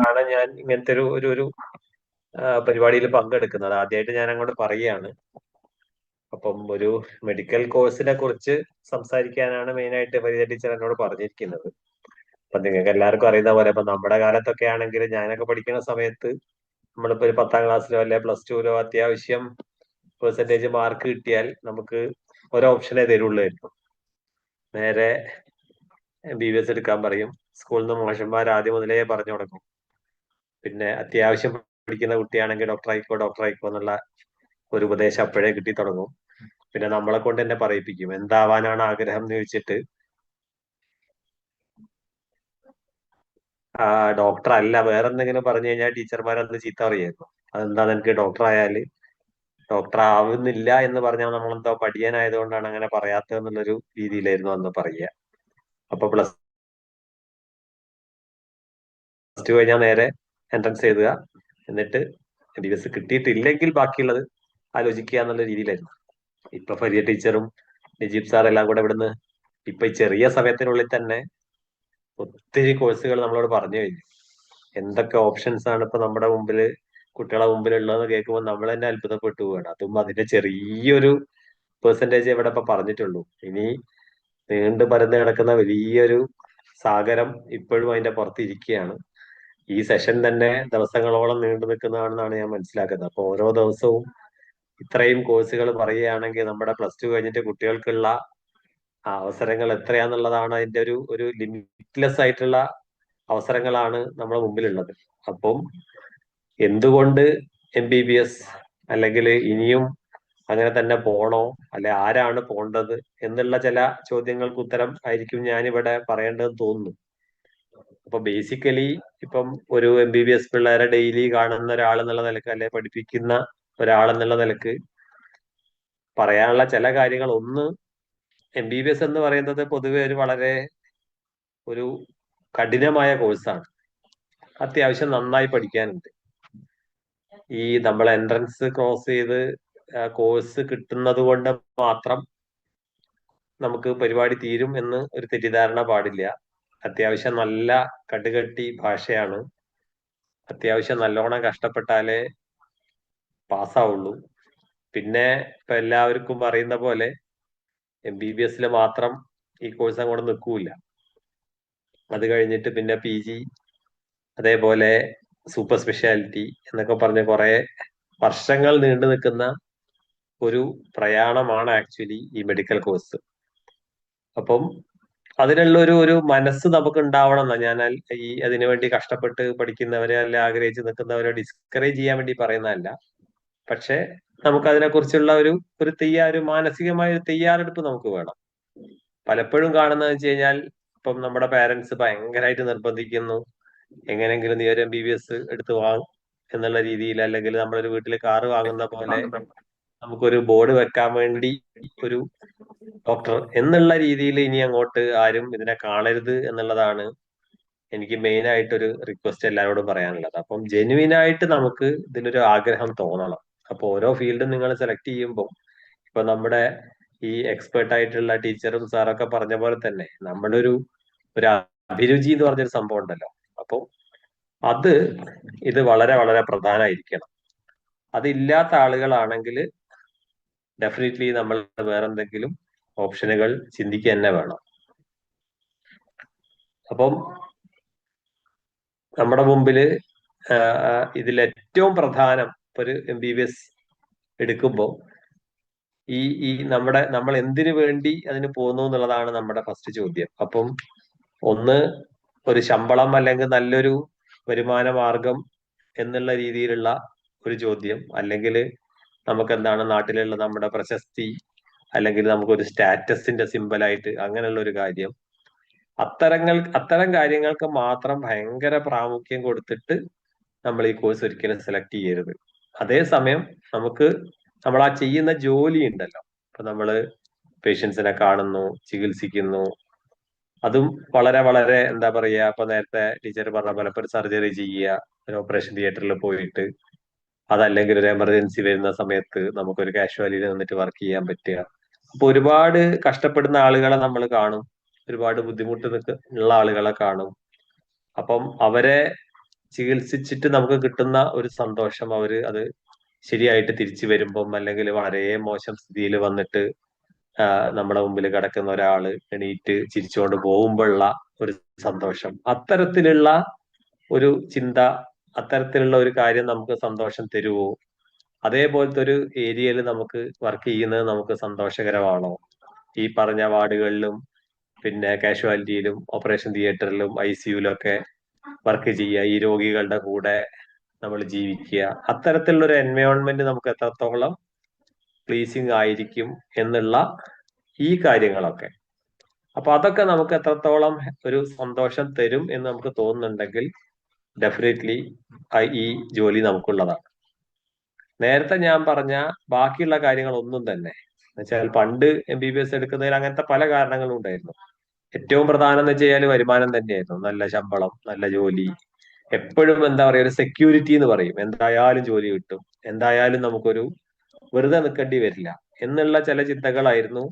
ആണ് ഞാൻ ഇങ്ങനത്തെ ഒരു പരിപാടിയിൽ പങ്കെടുക്കുന്നത്. ആദ്യമായിട്ട് ഞാൻ അങ്ങോട്ട് പറയുകയാണ്. അപ്പം ഒരു മെഡിക്കൽ കോഴ്സിനെ കുറിച്ച് സംസാരിക്കാനാണ് മെയിനായിട്ട് ഫരീദ ടീച്ചർ എന്നോട് പറഞ്ഞിരിക്കുന്നത്. അപ്പൊ നിങ്ങൾക്ക് എല്ലാവർക്കും അറിയുന്ന പോലെ, ഇപ്പൊ നമ്മുടെ കാലത്തൊക്കെ ആണെങ്കിൽ, ഞാനൊക്കെ പഠിക്കുന്ന സമയത്ത് നമ്മളിപ്പോ ഒരു 10ാം ക്ലാസ്സിലോ അല്ലെ +2-ലോ അത്യാവശ്യം പെർസെന്റേജ് മാർക്ക് കിട്ടിയാൽ നമുക്ക് ഒരു ഓപ്ഷനേ തരുള്ളായിരുന്നു. നേരെ MBBS എടുക്കാൻ പറയും. സ്കൂളിൽ നിന്ന് മാഷന്മാർ ആദ്യം മുതലേ പറഞ്ഞു തുടങ്ങും. പിന്നെ അത്യാവശ്യം പഠിക്കുന്ന കുട്ടിയാണെങ്കിൽ ഡോക്ടർ ആയിക്കോ എന്നുള്ള ഒരു ഉപദേശം അപ്പോഴേ കിട്ടി തുടങ്ങും. പിന്നെ നമ്മളെ കൊണ്ട് തന്നെ പറയിപ്പിക്കും. എന്താവാനാണ് ആഗ്രഹം എന്ന് ചോദിച്ചിട്ട്, ഡോക്ടർ അല്ല വേറെ എന്തെങ്കിലും പറഞ്ഞു കഴിഞ്ഞാൽ ടീച്ചർമാരന്ന് ചീത്ത പറയായിരുന്നു. അതെന്താ നിനക്ക് ഡോക്ടർ ആയാല് ഡോക്ടർ ആവുന്നില്ല എന്ന് പറഞ്ഞാൽ നമ്മളെന്തോ പഠിയാനായതുകൊണ്ടാണ് അങ്ങനെ പറയാത്തതെന്നുള്ളൊരു രീതിയിലായിരുന്നു അന്ന് പറയുക. അപ്പൊ +2 കഴിഞ്ഞാൽ നേരെ എൻട്രൻസ് എഴുതുക, എന്നിട്ട് MBBS കിട്ടിയിട്ടില്ലെങ്കിൽ ബാക്കിയുള്ളത് ആലോചിക്കുക എന്നുള്ള രീതിയിലായിരുന്നു. ഇപ്പൊ ഫരീദ ടീച്ചറും നജീബ് സാർ എല്ലാം കൂടെ ഇവിടുന്ന് ഇപ്പൊ ഈ ചെറിയ സമയത്തിനുള്ളിൽ തന്നെ ഒത്തിരി കോഴ്സുകൾ നമ്മളോട് പറഞ്ഞു കഴിഞ്ഞു. എന്തൊക്കെ ഓപ്ഷൻസ് ആണ് ഇപ്പൊ നമ്മുടെ മുമ്പിൽ, കുട്ടികളെ മുമ്പിൽ ഉള്ളതെന്ന് കേൾക്കുമ്പോൾ നമ്മൾ തന്നെ അത്ഭുതപ്പെട്ടു പോവുകയാണ്. അതും അതിന്റെ ചെറിയൊരു പെർസെന്റേജ് ഇവിടെ ഇപ്പൊ പറഞ്ഞിട്ടുള്ളൂ. ഇനി നീണ്ടു പരന്ന് കിടക്കുന്ന വലിയൊരു സാഗരം ഇപ്പോഴും അതിന്റെ പുറത്ത് ഇരിക്കുകയാണ്. ഈ സെഷൻ തന്നെ ദിവസങ്ങളോളം നീണ്ടു നിൽക്കുന്നതാണെന്നാണ് ഞാൻ മനസ്സിലാക്കുന്നത്. അപ്പൊ ഓരോ ദിവസവും ഇത്രയും കോഴ്സുകൾ പറയുകയാണെങ്കിൽ നമ്മുടെ +2 കഴിഞ്ഞിട്ട് കുട്ടികൾക്കുള്ള അവസരങ്ങൾ എത്രയാന്നുള്ളതാണ് അതിന്റെ ഒരു ലിമിറ്റ്ലെസ് ആയിട്ടുള്ള അവസരങ്ങളാണ് നമ്മുടെ മുമ്പിലുള്ളത്. അപ്പം എന്തുകൊണ്ട് MBBS, അല്ലെങ്കിൽ ഇനിയും അങ്ങനെ തന്നെ പോണോ, അല്ലെ ആരാണ് പോണ്ടത് എന്നുള്ള ചില ചോദ്യങ്ങൾക്ക് ഉത്തരം ആയിരിക്കും ഞാനിവിടെ പറയേണ്ടതെന്ന് തോന്നുന്നു. അപ്പൊ ബേസിക്കലി ഇപ്പം ഒരു MBBS പിള്ളേരെ ഡെയിലി കാണുന്ന ഒരാൾ എന്നുള്ള നിലക്ക്, അല്ലെ പഠിപ്പിക്കുന്ന ഒരാൾ എന്നുള്ള നിലക്ക് പറയാനുള്ള ചില കാര്യങ്ങൾ. ഒന്ന്, MBBS എന്ന് പറയുന്നത് പൊതുവെ ഒരു വളരെ ഒരു കഠിനമായ കോഴ്സാണ്. അത്യാവശ്യം നന്നായി പഠിക്കാനുണ്ട്. ഈ നമ്മൾ എൻട്രൻസ് ക്രോസ് ചെയ്ത് കോഴ്സ് കിട്ടുന്നത് കൊണ്ട് മാത്രം നമുക്ക് പരിപാടി തീരും എന്ന് ഒരു തെറ്റിദ്ധാരണ പാടില്ല. അത്യാവശ്യം നല്ല കടുകട്ടി ഭാഷയാണ്. അത്യാവശ്യം നല്ലോണം കഷ്ടപ്പെട്ടാലേ പാസ്സാവുള്ളൂ. പിന്നെ ഇപ്പൊ എല്ലാവർക്കും പറയുന്ന പോലെ MBBS മാത്രം ഈ കോഴ്സ് അങ്ങോട്ട് നിൽക്കൂല. അത് കഴിഞ്ഞിട്ട് പിന്നെ PG, അതേപോലെ സൂപ്പർ സ്പെഷ്യാലിറ്റി എന്നൊക്കെ പറഞ്ഞ് കുറെ വർഷങ്ങൾ നീണ്ടു നിൽക്കുന്ന ഒരു പ്രയാണമാണ് ആക്ച്വലി ഈ മെഡിക്കൽ കോഴ്സ്. അപ്പം അതിനുള്ള ഒരു മനസ്സ് നമുക്ക് ഉണ്ടാവണം എന്നാ ഞാൻ ഈ അതിനുവേണ്ടി കഷ്ടപ്പെട്ട് പഠിക്കുന്നവരെ അല്ല ആഗ്രഹിച്ച് നിൽക്കുന്നവരെ ഡിസ്കറേജ് ചെയ്യാൻ വേണ്ടി പറയുന്നതല്ല. പക്ഷെ നമുക്ക് അതിനെക്കുറിച്ചുള്ള ഒരു മാനസികമായ ഒരു തയ്യാറെടുപ്പ് നമുക്ക് വേണം. പലപ്പോഴും കാണുന്നത് വെച്ച് കഴിഞ്ഞാൽ ഇപ്പം നമ്മുടെ പാരന്റ്സ് ഭയങ്കരമായിട്ട് നിർബന്ധിക്കുന്നു, എങ്ങനെയെങ്കിലും നീ ഒരു MBBS എടുത്ത് വാങ്ങും എന്നുള്ള രീതിയിൽ, അല്ലെങ്കിൽ നമ്മളൊരു വീട്ടിൽ കാറ് വാങ്ങുന്ന പോലെ നമുക്കൊരു ബോർഡ് വെക്കാൻ വേണ്ടി ഒരു ഡോക്ടർ എന്നുള്ള രീതിയിൽ ഇനി അങ്ങോട്ട് ആരും ഇതിനെ കാണരുത് എന്നുള്ളതാണ് എനിക്ക് മെയിൻ ആയിട്ടൊരു റിക്വസ്റ്റ് എല്ലാവരോടും പറയാനുള്ളത്. അപ്പം ജെന്യുവിൻ ആയിട്ട് നമുക്ക് ഇതിനൊരു ആഗ്രഹം തോന്നണം. അപ്പൊ ഓരോ ഫീൽഡും നിങ്ങൾ സെലക്ട് ചെയ്യുമ്പോൾ, ഇപ്പൊ നമ്മുടെ ഈ എക്സ്പേർട്ട് ആയിട്ടുള്ള ടീച്ചറും സാറൊക്കെ പറഞ്ഞ പോലെ തന്നെ നമ്മുടെ ഒരു അഭിരുചി എന്ന് പറഞ്ഞൊരു സംഭവം ഉണ്ടല്ലോ. അപ്പം അത് ഇത് വളരെ വളരെ പ്രധാനമായിരിക്കണം. അതില്ലാത്ത ആളുകളാണെങ്കിൽ ഡെഫിനറ്റ്ലി നമ്മൾ വേറെന്തെങ്കിലും ഓപ്ഷനുകൾ ചിന്തിക്കുക തന്നെ വേണം. അപ്പം നമ്മുടെ മുമ്പില് ഇതിൽ ഏറ്റവും പ്രധാനം ഒരു MBBS എടുക്കുമ്പോൾ ഈ നമ്മൾ എന്തിനു വേണ്ടി അതിന് പോകുന്നു എന്നുള്ളതാണ് നമ്മുടെ ഫസ്റ്റ് ചോദ്യം. അപ്പം ഒന്ന്, ഒരു ശമ്പളം അല്ലെങ്കിൽ നല്ലൊരു വരുമാന മാർഗം എന്നുള്ള രീതിയിലുള്ള ഒരു ചോദ്യം, അല്ലെങ്കിൽ നമുക്ക് എന്താണ് നാട്ടിലുള്ള നമ്മുടെ പ്രശസ്തി, അല്ലെങ്കിൽ നമുക്കൊരു സ്റ്റാറ്റസിന്റെ സിമ്പലായിട്ട് അങ്ങനെയുള്ള ഒരു കാര്യം. അത്തരം കാര്യങ്ങൾക്ക് മാത്രം ഭയങ്കര പ്രാമുഖ്യം കൊടുത്തിട്ട് നമ്മൾ ഈ കോഴ്സ് ഒരിക്കലും സെലക്ട് ചെയ്യരുത്. അതേസമയം നമ്മൾ ആ ചെയ്യുന്ന ജോലി ഉണ്ടല്ലോ, ഇപ്പൊ നമ്മള് പേഷ്യൻസിനെ കാണുന്നു, ചികിത്സിക്കുന്നു, അതും വളരെ വളരെ എന്താ പറയാ, ഇപ്പൊ നേരത്തെ ടീച്ചർ പറഞ്ഞ പോലെ ഇപ്പൊ ഒരു സർജറി ചെയ്യുക, ഒരു ഓപ്പറേഷൻ തിയേറ്ററിൽ പോയിട്ട്, അതല്ലെങ്കിൽ ഒരു എമർജൻസി വരുന്ന സമയത്ത് നമുക്കൊരു കാഷ്വാലിറ്റി നിന്നിട്ട് വർക്ക് ചെയ്യാൻ പറ്റുക. അപ്പൊ ഒരുപാട് കഷ്ടപ്പെടുന്ന ആളുകളെ നമ്മൾ കാണും, ഒരുപാട് ബുദ്ധിമുട്ട് ഉള്ള ആളുകളെ കാണും. അപ്പം അവരെ ചികിത്സിച്ചിട്ട് നമുക്ക് കിട്ടുന്ന ഒരു സന്തോഷം, അത് ശരിയായിട്ട് തിരിച്ചു വരുമ്പം, അല്ലെങ്കിൽ വളരെ മോശം സ്ഥിതിയിൽ വന്നിട്ട് നമ്മുടെ മുമ്പിൽ കിടക്കുന്ന ഒരാള് എണീറ്റ് ചിരിച്ചുകൊണ്ട് പോകുമ്പോഴുള്ള ഒരു സന്തോഷം, അത്തരത്തിലുള്ള ഒരു ചിന്ത, അത്തരത്തിലുള്ള ഒരു കാര്യം നമുക്ക് സന്തോഷം തരുമോ? അതേപോലത്തെ ഒരു ഏരിയയിൽ നമുക്ക് വർക്ക് ചെയ്യുന്നത് നമുക്ക് സന്തോഷകരമാണോ? ഈ പറഞ്ഞ വാർഡുകളിലും പിന്നെ കാഷ്വാലിറ്റിയിലും ഓപ്പറേഷൻ തിയേറ്ററിലും ICUയിലും ഒക്കെ വർക്ക് ചെയ്യുക, ഈ രോഗികളുടെ കൂടെ നമ്മൾ ജീവിക്കുക, അത്തരത്തിലുള്ള ഒരു എൻവയോൺമെന്റ് നമുക്ക് എത്രത്തോളം പ്ലീസിങ് ആയിരിക്കും എന്നുള്ള ഈ കാര്യങ്ങളൊക്കെ. അപ്പൊ അതൊക്കെ നമുക്ക് എത്രത്തോളം ഒരു സന്തോഷം തരും എന്ന് നമുക്ക് തോന്നുന്നുണ്ടെങ്കിൽ ഡെഫിനറ്റ്ലി ഈ ജോലി നമുക്കുള്ളതാണ്. നേരത്തെ ഞാൻ പറഞ്ഞ ബാക്കിയുള്ള കാര്യങ്ങളൊന്നും തന്നെ, എന്നുവെച്ചാൽ പണ്ട് MBBS എടുക്കുന്നതിൽ അങ്ങനത്തെ പല കാരണങ്ങളും ഉണ്ടായിരുന്നു. ഏറ്റവും പ്രധാനം എന്ന് വെച്ച് കഴിഞ്ഞാൽ വരുമാനം തന്നെയായിരുന്നു. നല്ല ശമ്പളം, നല്ല ജോലി, എപ്പോഴും എന്താ പറയാ ഒരു സെക്യൂരിറ്റി എന്ന് പറയും, എന്തായാലും ജോലി കിട്ടും, എന്തായാലും നമുക്കൊരു വെറുതെ നിൽക്കേണ്ടി വരില്ല എന്നുള്ള ചില ചിന്തകളായിരുന്നു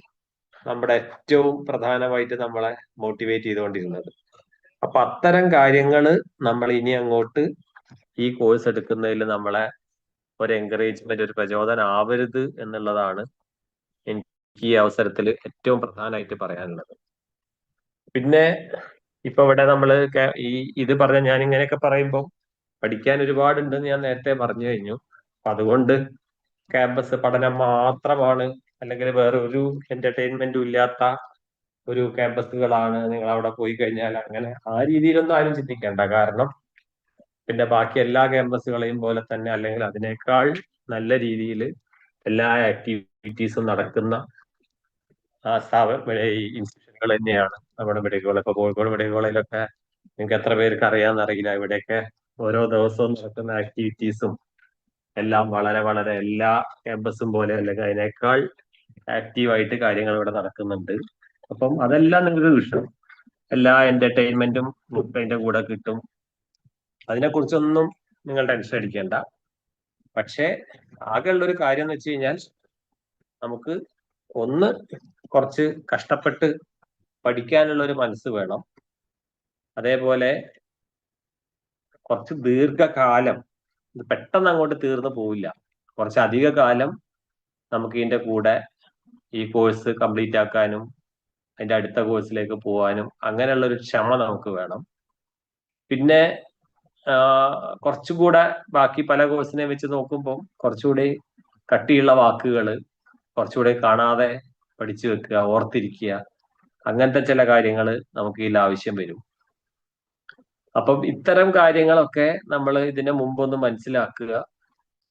നമ്മുടെ ഏറ്റവും പ്രധാനമായിട്ട് നമ്മളെ മോട്ടിവേറ്റ് ചെയ്തുകൊണ്ടിരുന്നത്. അപ്പൊ അത്തരം കാര്യങ്ങള് നമ്മൾ ഇനി അങ്ങോട്ട് ഈ കോഴ്സ് എടുക്കുന്നതിൽ നമ്മളെ ഒരു എൻകറേജ്മെന്റ്, ഒരു പ്രചോദനം ആവരുത് എന്നുള്ളതാണ് എനിക്ക് ഈ അവസരത്തിൽ ഏറ്റവും പ്രധാനമായിട്ട് പറയാനുള്ളത്. പിന്നെ ഇപ്പൊ ഇവിടെ നമ്മള് ഇത് പറഞ്ഞ ഞാൻ ഇങ്ങനെയൊക്കെ പറയുമ്പോൾ പഠിക്കാൻ ഒരുപാടുണ്ടെന്ന് ഞാൻ നേരത്തെ പറഞ്ഞു കഴിഞ്ഞു. അപ്പൊ അതുകൊണ്ട് ക്യാമ്പസ് പഠനം മാത്രമാണ്, അല്ലെങ്കിൽ വേറെ ഒരു എന്റർടൈൻമെന്റും ഇല്ലാത്ത ഒരു ക്യാമ്പസുകളാണ്, നിങ്ങൾ അവിടെ പോയി കഴിഞ്ഞാൽ അങ്ങനെ ആ രീതിയിലൊന്നും ആരും ചിന്തിക്കേണ്ട. കാരണം പിന്നെ ബാക്കി എല്ലാ ക്യാമ്പസുകളെയും പോലെ തന്നെ, അല്ലെങ്കിൽ അതിനേക്കാൾ നല്ല രീതിയിൽ എല്ലാ ആക്ടിവിറ്റീസും നടക്കുന്ന ഇൻസ്റ്റിറ്റ്യൂഷനുകൾ തന്നെയാണ് നമ്മുടെ മെഡിക്കൽ കോളേജ്. ഇപ്പൊ കോഴിക്കോട് മെഡിക്കൽ കോളേജിലൊക്കെ നിങ്ങൾക്ക് എത്ര പേർക്ക് അറിയാമെന്നറിയില്ല, ഇവിടെയൊക്കെ ഓരോ ദിവസവും നടക്കുന്ന ആക്ടിവിറ്റീസും എല്ലാം വളരെ വളരെ എല്ലാ ക്യാമ്പസും പോലെ അല്ലെങ്കിൽ അതിനേക്കാൾ ആക്റ്റീവായിട്ട് കാര്യങ്ങൾ ഇവിടെ നടക്കുന്നുണ്ട്. അപ്പം അതെല്ലാം നിങ്ങൾക്ക് കിട്ടും, എല്ലാ എന്റർടൈൻമെന്റും അതിന്റെ കൂടെ കിട്ടും. അതിനെക്കുറിച്ചൊന്നും നിങ്ങൾ ടെൻഷൻ അടിക്കേണ്ട. പക്ഷേ ആകെയുള്ളൊരു കാര്യം എന്ന് വെച്ച് കഴിഞ്ഞാൽ നമുക്ക് ഒന്ന് കുറച്ച് കഷ്ടപ്പെട്ട് പഠിക്കാനുള്ള ഒരു മനസ്സ് വേണം. അതേപോലെ കുറച്ച് ദീർഘകാലം, ഇത് പെട്ടെന്ന് അങ്ങോട്ട് തീർന്നു പോവില്ല. കുറച്ച് അധിക കാലം നമുക്ക് ഇതിന്റെ കൂടെ ഈ കോഴ്സ് കംപ്ലീറ്റ് ആക്കാനും അതിന്റെ അടുത്ത കോഴ്സിലേക്ക് പോകാനും അങ്ങനെയുള്ള ഒരു ക്ഷമ നമുക്ക് വേണം. പിന്നെ കുറച്ചുകൂടെ ബാക്കി പല കോഴ്സിനെ വെച്ച് നോക്കുമ്പോൾ കുറച്ചുകൂടി കട്ടിയുള്ള വാക്കുകൾ കുറച്ചുകൂടി കാണാതെ പഠിച്ചു വെക്കുക, ഓർത്തിരിക്കുക, അങ്ങനത്തെ ചില കാര്യങ്ങൾ നമുക്ക് ഇതിൽ ആവശ്യം വരും. അപ്പം ഇത്തരം കാര്യങ്ങളൊക്കെ നമ്മൾ ഇതിന് മുമ്പൊന്ന് മനസ്സിലാക്കുക.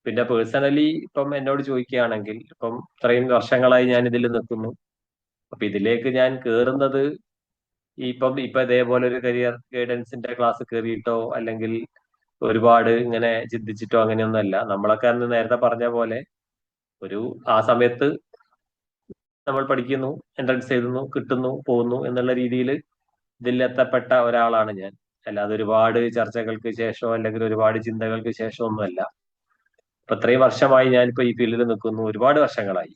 പിന്നെ പേഴ്സണലി ഇപ്പം എന്നോട് ചോദിക്കുകയാണെങ്കിൽ, ഇപ്പം ഇത്രയും വർഷങ്ങളായി ഞാൻ ഇതിൽ നിൽക്കുന്നു. അപ്പൊ ഇതിലേക്ക് ഞാൻ കയറുന്നത് ഇപ്പൊ ഇതേപോലെ ഒരു കരിയർ ഗൈഡൻസിന്റെ ക്ലാസ് കയറിയിട്ടോ അല്ലെങ്കിൽ ഒരുപാട് ഇങ്ങനെ ചിന്തിച്ചിട്ടോ അങ്ങനെയൊന്നുമല്ല. നമ്മളൊക്കെ അന്ന് നേരത്തെ പറഞ്ഞ പോലെ ആ സമയത്ത് നമ്മൾ പഠിക്കുന്നു, എൻട്രൻസ് എഴുതുന്നു, കിട്ടുന്നു, പോകുന്നു എന്നുള്ള രീതിയിൽ ഇതിലെത്തപ്പെട്ട ഒരാളാണ് ഞാൻ. അല്ലാതെ ഒരുപാട് ചർച്ചകൾക്ക് ശേഷമോ അല്ലെങ്കിൽ ഒരുപാട് ചിന്തകൾക്ക് ശേഷമോ ഒന്നുമല്ല. ഇപ്പൊ ഇത്രയും വർഷമായി ഞാനിപ്പോ ഈ ഫീൽഡിൽ നിൽക്കുന്നു, ഒരുപാട് വർഷങ്ങളായി.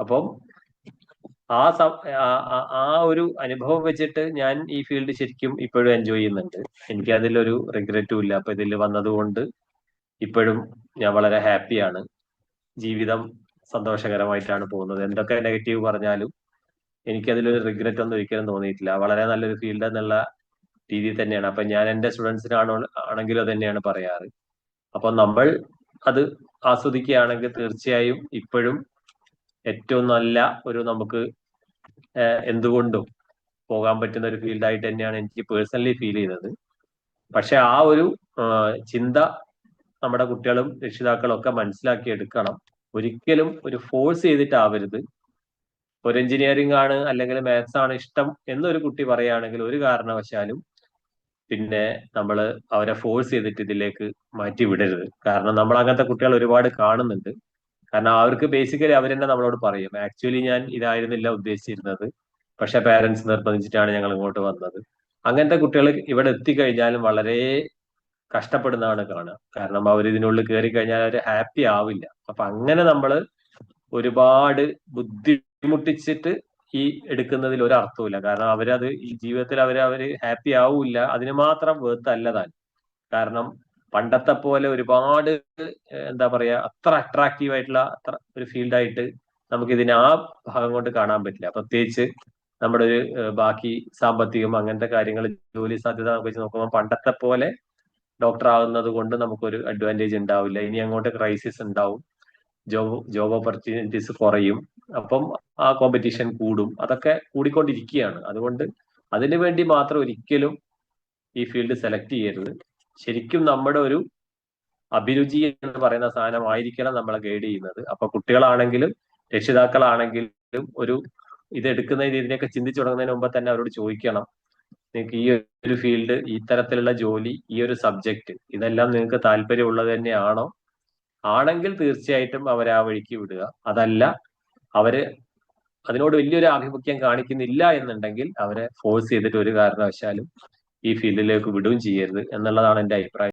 അപ്പം ആ ഒരു അനുഭവം വെച്ചിട്ട് ഞാൻ ഈ ഫീൽഡ് ശരിക്കും ഇപ്പോഴും എൻജോയ് ചെയ്യുന്നുണ്ട്. എനിക്ക് അതിലൊരു റിഗ്രറ്റും ഇല്ല. അപ്പൊ ഇതിൽ വന്നതുകൊണ്ട് ഇപ്പോഴും ഞാൻ വളരെ ഹാപ്പിയാണ്. ജീവിതം സന്തോഷകരമായിട്ടാണ് പോകുന്നത്. എന്തൊക്കെ നെഗറ്റീവ് പറഞ്ഞാലും എനിക്കതിലൊരു റിഗ്രറ്റ് ഒന്നും ഒരിക്കലും തോന്നിയിട്ടില്ല. വളരെ നല്ലൊരു ഫീൽഡ് എന്നുള്ള രീതിയിൽ തന്നെയാണ്. അപ്പൊ ഞാൻ എൻ്റെ സ്റ്റുഡൻസിനാണെങ്കിലും അത് തന്നെയാണ് പറയാറ്. അപ്പൊ നമ്മൾ അത് ആസ്വദിക്കുകയാണെങ്കിൽ തീർച്ചയായും ഇപ്പോഴും ഏറ്റവും നല്ല ഒരു നമുക്ക് എന്തുകൊണ്ടും പോകാൻ പറ്റുന്ന ഒരു ഫീൽഡായിട്ട് തന്നെയാണ് എനിക്ക് പേഴ്സണലി ഫീൽ ചെയ്തത്. പക്ഷെ ആ ഒരു ചിന്ത നമ്മുടെ കുട്ടികളും രക്ഷിതാക്കളും ഒക്കെ മനസ്സിലാക്കി എടുക്കണം. ഒരിക്കലും ഒരു ഫോഴ്സ് ചെയ്തിട്ടാവരുത്. ഒരു എഞ്ചിനീയറിംഗ് ആണ് അല്ലെങ്കിൽ മാത്സ് ആണ് ഇഷ്ടം എന്നൊരു കുട്ടി പറയുകയാണെങ്കിൽ ഒരു കാരണവശാലും പിന്നെ നമ്മൾ അവരെ ഫോഴ്സ് ചെയ്തിട്ട് ഇതിലേക്ക് മാറ്റി വിടരുത്. കാരണം നമ്മൾ അങ്ങനത്തെ കുട്ടികൾ ഒരുപാട് കാണുന്നുണ്ട്. കാരണം അവർക്ക് ബേസിക്കലി അവർ തന്നെ നമ്മളോട് പറയും, ആക്ച്വലി ഞാൻ ഇതായിരുന്നില്ല ഉദ്ദേശിച്ചിരുന്നത്, പക്ഷെ പാരന്റ്സ് നിർബന്ധിച്ചിട്ടാണ് ഞങ്ങൾ ഇങ്ങോട്ട് വന്നത്. അങ്ങനത്തെ കുട്ടികൾ ഇവിടെ എത്തിക്കഴിഞ്ഞാലും വളരെ കഷ്ടപ്പെടുന്നതാണ് കാണുക. കാരണം അവർ ഇതിനുള്ളിൽ കയറി കഴിഞ്ഞാൽ അവർ ഹാപ്പി ആവില്ല. അപ്പൊ അങ്ങനെ നമ്മൾ ഒരുപാട് ബുദ്ധിമുട്ടിച്ചിട്ട് ഈ എടുക്കുന്നതിൽ ഒരു അർത്ഥമില്ല. കാരണം അവരത് ഈ ജീവിതത്തിൽ അവര് ഹാപ്പി ആവില്ല. അതിന് മാത്രം വേർത്തല്ല താൻ. കാരണം പണ്ടത്തെ പോലെ ഒരുപാട് എന്താ പറയാ അത്ര അട്രാക്റ്റീവ് ആയിട്ടുള്ള അത്ര ഒരു ഫീൽഡായിട്ട് നമുക്ക് ഇതിനെ ആ ഭാഗം കൊണ്ട് കാണാൻ പറ്റില്ല. പ്രത്യേകിച്ച് നമ്മുടെ ഒരു ബാക്കി സാമ്പത്തികം അങ്ങനത്തെ കാര്യങ്ങൾ, ജോലി സാധ്യത നമുക്ക് വെച്ച് നോക്കുമ്പോൾ പണ്ടത്തെ പോലെ ഡോക്ടർ ആവുന്നത് കൊണ്ട് നമുക്കൊരു അഡ്വാൻറ്റേജ് ഉണ്ടാവില്ല. ഇനി അങ്ങോട്ട് ക്രൈസിസ് ഉണ്ടാവും, ജോബ് ഓപ്പർച്യൂണിറ്റീസ് കുറയും, അപ്പം ആ കോമ്പറ്റീഷൻ കൂടും, അതൊക്കെ കൂടിക്കൊണ്ടിരിക്കുകയാണ്. അതുകൊണ്ട് അതിനു വേണ്ടി മാത്രം ഒരിക്കലും ഈ ഫീൽഡ് സെലക്ട് ചെയ്യരുത്. ശരിക്കും നമ്മുടെ ഒരു അഭിരുചി എന്ന് പറയുന്ന സാധനമായിരിക്കണം നമ്മളെ ഗൈഡ് ചെയ്യുന്നത്. അപ്പൊ കുട്ടികളാണെങ്കിലും രക്ഷിതാക്കളാണെങ്കിലും ഇതെടുക്കുന്നതിന് ഇതിനെയൊക്കെ ചിന്തിച്ചു തുടങ്ങുന്നതിന് മുമ്പ് തന്നെ അവരോട് ചോദിക്കണം, നിങ്ങൾക്ക് ഈ ഒരു ഫീൽഡ്, ഈ തരത്തിലുള്ള ജോലി, ഈ ഒരു സബ്ജക്ട് ഇതെല്ലാം നിങ്ങൾക്ക് താല്പര്യമുള്ളത് തന്നെയാണോ? ആണെങ്കിൽ തീർച്ചയായിട്ടും അവരെ ആ വഴിക്ക് വിടുക. അതല്ല അവര് അതിനോട് വലിയൊരു ആഭിമുഖ്യം കാണിക്കുന്നില്ല എന്നുണ്ടെങ്കിൽ അവരെ ഫോഴ്സ് ചെയ്തിട്ട് ഒരു കാരണവശാലും ഈ ഫീൽഡിലേക്ക് വിടുകയും ചെയ്യരുത് എന്നുള്ളതാണ് എൻ്റെ അഭിപ്രായം.